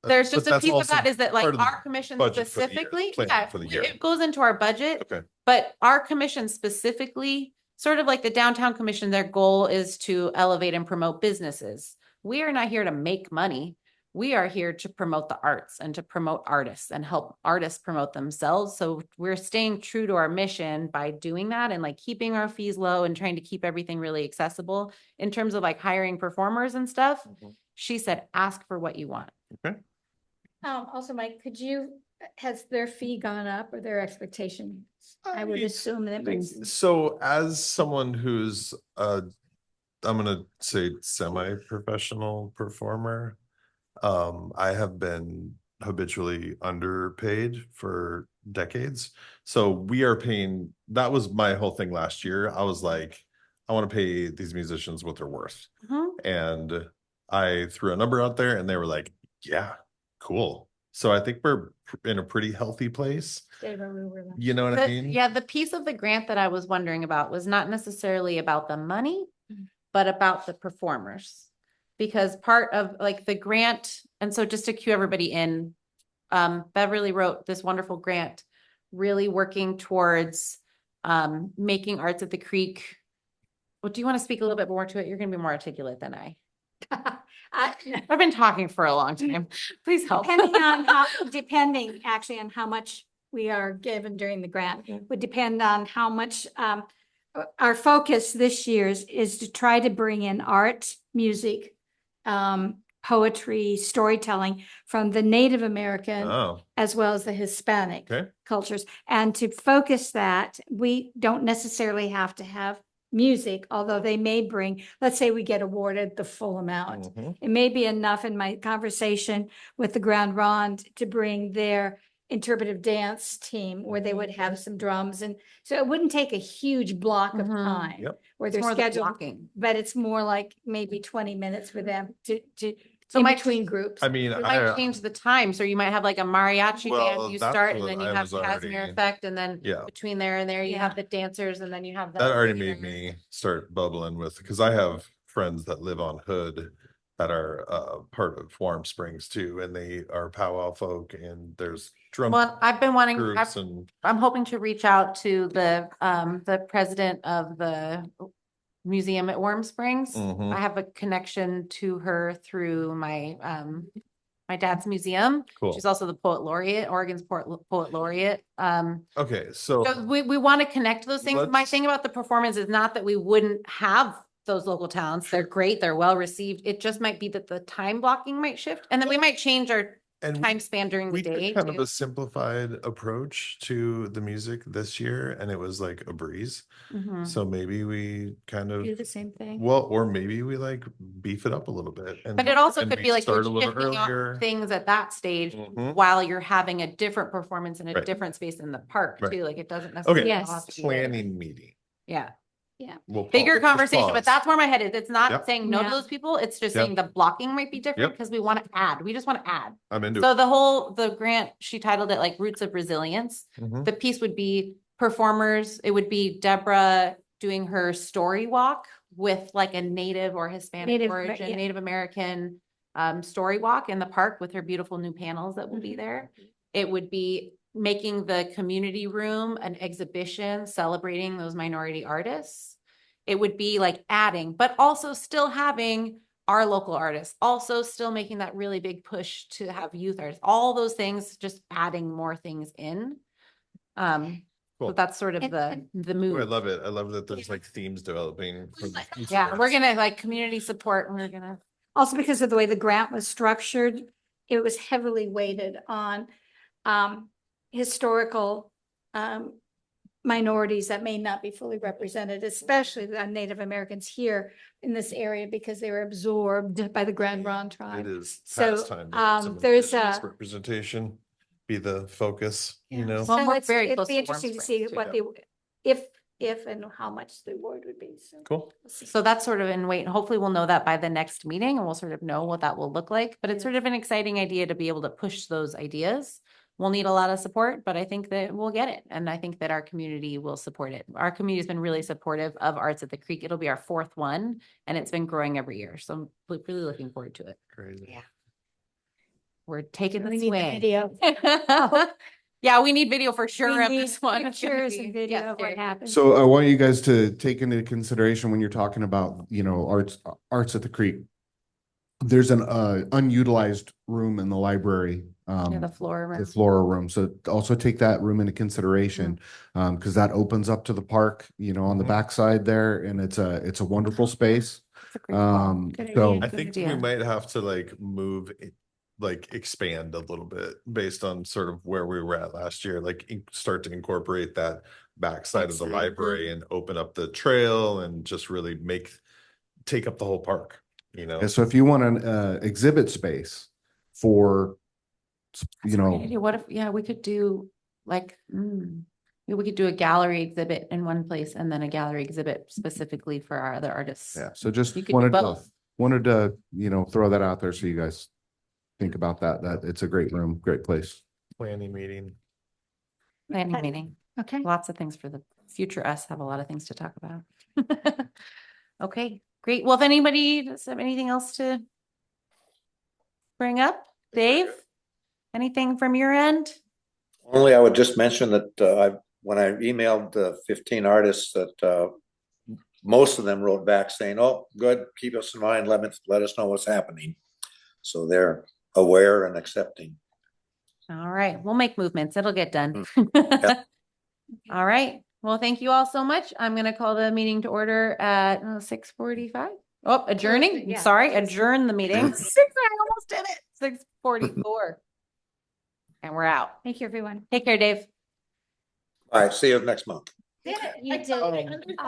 Speaker 1: there's
Speaker 2: but
Speaker 1: just a
Speaker 2: that's
Speaker 1: piece of
Speaker 2: also
Speaker 1: that is that like
Speaker 2: part of the
Speaker 1: our commission
Speaker 2: budget for the year,
Speaker 1: specifically,
Speaker 2: plan
Speaker 1: yeah,
Speaker 2: for the year.
Speaker 1: it goes into our budget,
Speaker 2: Okay.
Speaker 1: but our commission specifically, sort of like the downtown commission, their goal is to elevate and promote businesses. We are not here to make money. We are here to promote the arts and to promote artists and help artists promote themselves. So we're staying true to our mission by doing that and like keeping our fees low and trying to keep everything really accessible in terms of like hiring performers and stuff. She said, ask for what you want.
Speaker 2: Okay.
Speaker 4: Also, Mike, has their fee gone up or their expectations? I would assume that was.
Speaker 2: So as someone who's I'm gonna say semi-professional performer, I have been habitually underpaid for decades. So we are paying, that was my whole thing last year. I was like, I want to pay these musicians what they're worth. And I threw a number out there and they were like, yeah, cool. So I think we're in a pretty healthy place. You know what I mean?
Speaker 1: Yeah, the piece of the grant that I was wondering about was not necessarily about the money, but about the performers. Because part of like the grant, and so just to cue everybody in, Beverly wrote this wonderful grant, really working towards making Arts at the Creek. Well, do you want to speak a little bit more to it? You're going to be more articulate than I. I've been talking for a long time. Please help.
Speaker 4: Depending actually on how much we are given during the grant, would depend on how much, our focus this year is to try to bring in art, music, poetry, storytelling from the Native American
Speaker 2: Oh,
Speaker 4: as well as the Hispanic
Speaker 2: okay.
Speaker 4: cultures. And to focus that, we don't necessarily have to have music, although they may bring, let's say we get awarded the full amount.
Speaker 2: Mhm.
Speaker 4: It may be enough in my conversation with the Grand Ronde to bring their interpretive dance team where they would have some drums. And so it wouldn't take a huge block of
Speaker 1: Mhm.
Speaker 4: time
Speaker 2: Yep.
Speaker 4: where
Speaker 1: It's
Speaker 4: they're
Speaker 1: more the
Speaker 4: scheduled,
Speaker 1: blocking.
Speaker 4: but it's more like maybe 20 minutes for them to
Speaker 1: So
Speaker 4: in
Speaker 1: might
Speaker 4: between groups.
Speaker 2: I mean,
Speaker 1: We might change the time, so you might have like a mariachi
Speaker 2: Well,
Speaker 1: band, you
Speaker 2: that's
Speaker 1: start, and
Speaker 2: what
Speaker 1: then you
Speaker 2: I
Speaker 1: have
Speaker 2: was
Speaker 1: Casimir
Speaker 2: already-
Speaker 1: effect, and then
Speaker 2: yeah.
Speaker 1: between there and there, you
Speaker 4: Yeah.
Speaker 1: have the dancers, and then you have the.
Speaker 2: That already made me start bubbling with, because I have friends that live on Hood that are part of Warm Springs too, and they are powwow folk, and there's drum
Speaker 1: Well, I've been wanting,
Speaker 2: groups and
Speaker 1: I'm hoping to reach out to the president of the museum at Warm Springs.
Speaker 2: Mhm.
Speaker 1: I have a connection to her through my dad's museum.
Speaker 2: Cool.
Speaker 1: She's also the poet laureate, Oregon's poet laureate.
Speaker 2: Okay, so
Speaker 1: So we want to connect those things. My
Speaker 2: Let's-
Speaker 1: thing about the performance is not that we wouldn't have those local talents. They're great. They're well received. It just might be that the time blocking might shift, and then we might change our
Speaker 2: and
Speaker 1: time span during the
Speaker 2: we
Speaker 1: day.
Speaker 2: took kind of
Speaker 1: too.
Speaker 2: a simplified approach to the music this year, and it was like a breeze.
Speaker 1: Mhm.
Speaker 2: So maybe we kind of,
Speaker 4: Do the same thing.
Speaker 2: well, or maybe we like beef it up a little bit.
Speaker 1: But it also
Speaker 2: and
Speaker 1: could
Speaker 2: we
Speaker 1: be like you're
Speaker 2: start a little
Speaker 1: shifting off
Speaker 2: earlier.
Speaker 1: things at that stage
Speaker 2: Mhm.
Speaker 1: while you're having a different performance in a
Speaker 2: Right.
Speaker 1: different space in the park
Speaker 2: Right.
Speaker 1: too. Like it doesn't necessarily
Speaker 4: Yes.
Speaker 1: have to be there.
Speaker 2: Planning meeting.
Speaker 1: Yeah.
Speaker 2: We'll
Speaker 1: Bigger
Speaker 2: just
Speaker 1: conversation, but
Speaker 2: pause.
Speaker 1: that's where my head is. It's not
Speaker 2: Yep.
Speaker 1: saying no to
Speaker 4: Yeah.
Speaker 1: those people. It's just
Speaker 2: Yep.
Speaker 1: saying the blocking might be different
Speaker 2: Yep.
Speaker 1: because we want to add. We just want to add.
Speaker 2: I'm into
Speaker 1: So
Speaker 2: it.
Speaker 1: the grant, she titled it like Roots of Resilience.
Speaker 2: Mhm.
Speaker 1: The piece would be performers. It would be Deborah doing her story walk with like a Native or Hispanic
Speaker 4: Native,
Speaker 1: origin,
Speaker 4: yeah.
Speaker 1: Native American story walk in the park with her beautiful new panels that will be there. It would be making the community room an exhibition celebrating those minority artists. It would be like adding, but also still having our local artists, also still making that really big push to have youth artists, all those things, just adding more things in. So
Speaker 2: Cool.
Speaker 1: that's sort of
Speaker 4: And-
Speaker 1: the
Speaker 2: Oh, I
Speaker 1: move.
Speaker 2: love it. I love that there's like themes developing. for the future.
Speaker 1: Yeah, we're gonna like community support, and we're gonna.
Speaker 4: Also because of the way the grant was structured, it was heavily weighted on historical minorities that may not be fully represented, especially the Native Americans here in this area because they were absorbed by the Grand Ronde
Speaker 2: It
Speaker 4: tribe.
Speaker 2: is
Speaker 4: So,
Speaker 2: past time. that some
Speaker 4: there's
Speaker 2: indigenous
Speaker 4: a-
Speaker 2: representation be the focus, you know?
Speaker 1: Well,
Speaker 4: So
Speaker 1: we're
Speaker 4: it's,
Speaker 1: very
Speaker 4: it'd
Speaker 1: close
Speaker 4: be
Speaker 1: to Warm
Speaker 4: interesting to
Speaker 1: Springs,
Speaker 4: see
Speaker 1: too.
Speaker 4: what if and how much the award would be. So
Speaker 2: Cool.
Speaker 4: we'll see.
Speaker 1: So that's sort of in wait, and hopefully we'll know that by the next meeting, and we'll sort of know what that will look like. But it's
Speaker 4: Yeah.
Speaker 1: sort of an exciting idea to be able to push those ideas. We'll need a lot of support, but I think that we'll get it. And I think that our community will support it. Our community has been really supportive of Arts at the Creek. It'll be our fourth one, and it's been growing every year. So I'm really looking forward to it.
Speaker 2: Crazy.
Speaker 1: Yeah. We're taking
Speaker 4: We
Speaker 1: this
Speaker 4: need the
Speaker 1: way.
Speaker 4: video.
Speaker 1: Yeah, we need video for sure
Speaker 4: We
Speaker 1: of
Speaker 4: need
Speaker 1: this one. It's gonna
Speaker 4: pictures
Speaker 1: be-
Speaker 4: and video
Speaker 1: yeah,
Speaker 4: of what
Speaker 1: very-
Speaker 4: happened.
Speaker 3: So I want you guys to take into consideration when you're talking about, arts at the Creek. There's an unutilized room in the library,
Speaker 1: Yeah, the floor.
Speaker 3: the
Speaker 1: room.
Speaker 3: Flora room. So also take that room into consideration. Because that opens up to the park, on the
Speaker 2: Mhm.
Speaker 3: backside there, and it's a wonderful space.
Speaker 1: It's a great call.
Speaker 4: Good
Speaker 3: So
Speaker 4: idea.
Speaker 2: I think we
Speaker 1: idea.
Speaker 2: might have to like expand a little bit based on sort of where we were at last year, like start to incorporate that backside of the
Speaker 4: Backside,
Speaker 2: library and open up the trail and just really take up the whole park,
Speaker 3: Yeah, so if you want an exhibit space for,
Speaker 1: That's a great idea. What if, yeah, we could do like, maybe we could do a gallery exhibit in one place and then a gallery exhibit specifically for our other artists.
Speaker 3: yeah, so just
Speaker 1: You could do
Speaker 3: wanted to,
Speaker 1: both.
Speaker 3: throw that out there so you guys think about that it's a great room, great place.
Speaker 2: planning meeting.
Speaker 1: Planning meeting.
Speaker 4: Okay.
Speaker 1: Lots of things for the future us, have a lot of things to talk about. Okay, great. Well, if anybody does have anything else to bring up, Dave, anything from your end?
Speaker 6: Only I would just mention that when I emailed the 15 artists that most of them wrote back saying, "Oh, good, keep us in mind, let us know what's happening." So they're aware and accepting.
Speaker 1: All right, we'll make movements. It'll get done.
Speaker 6: Yep.
Speaker 1: All right. Well, thank you all so much. I'm going to call the meeting to order at 6:45. Oh, adjourning?
Speaker 4: Yeah.
Speaker 1: Sorry, adjourn the meeting. I almost did it. 6:44. And we're out.
Speaker 4: Thank you, everyone.
Speaker 1: Take care, Dave.
Speaker 6: All right, see you next month.
Speaker 4: You did.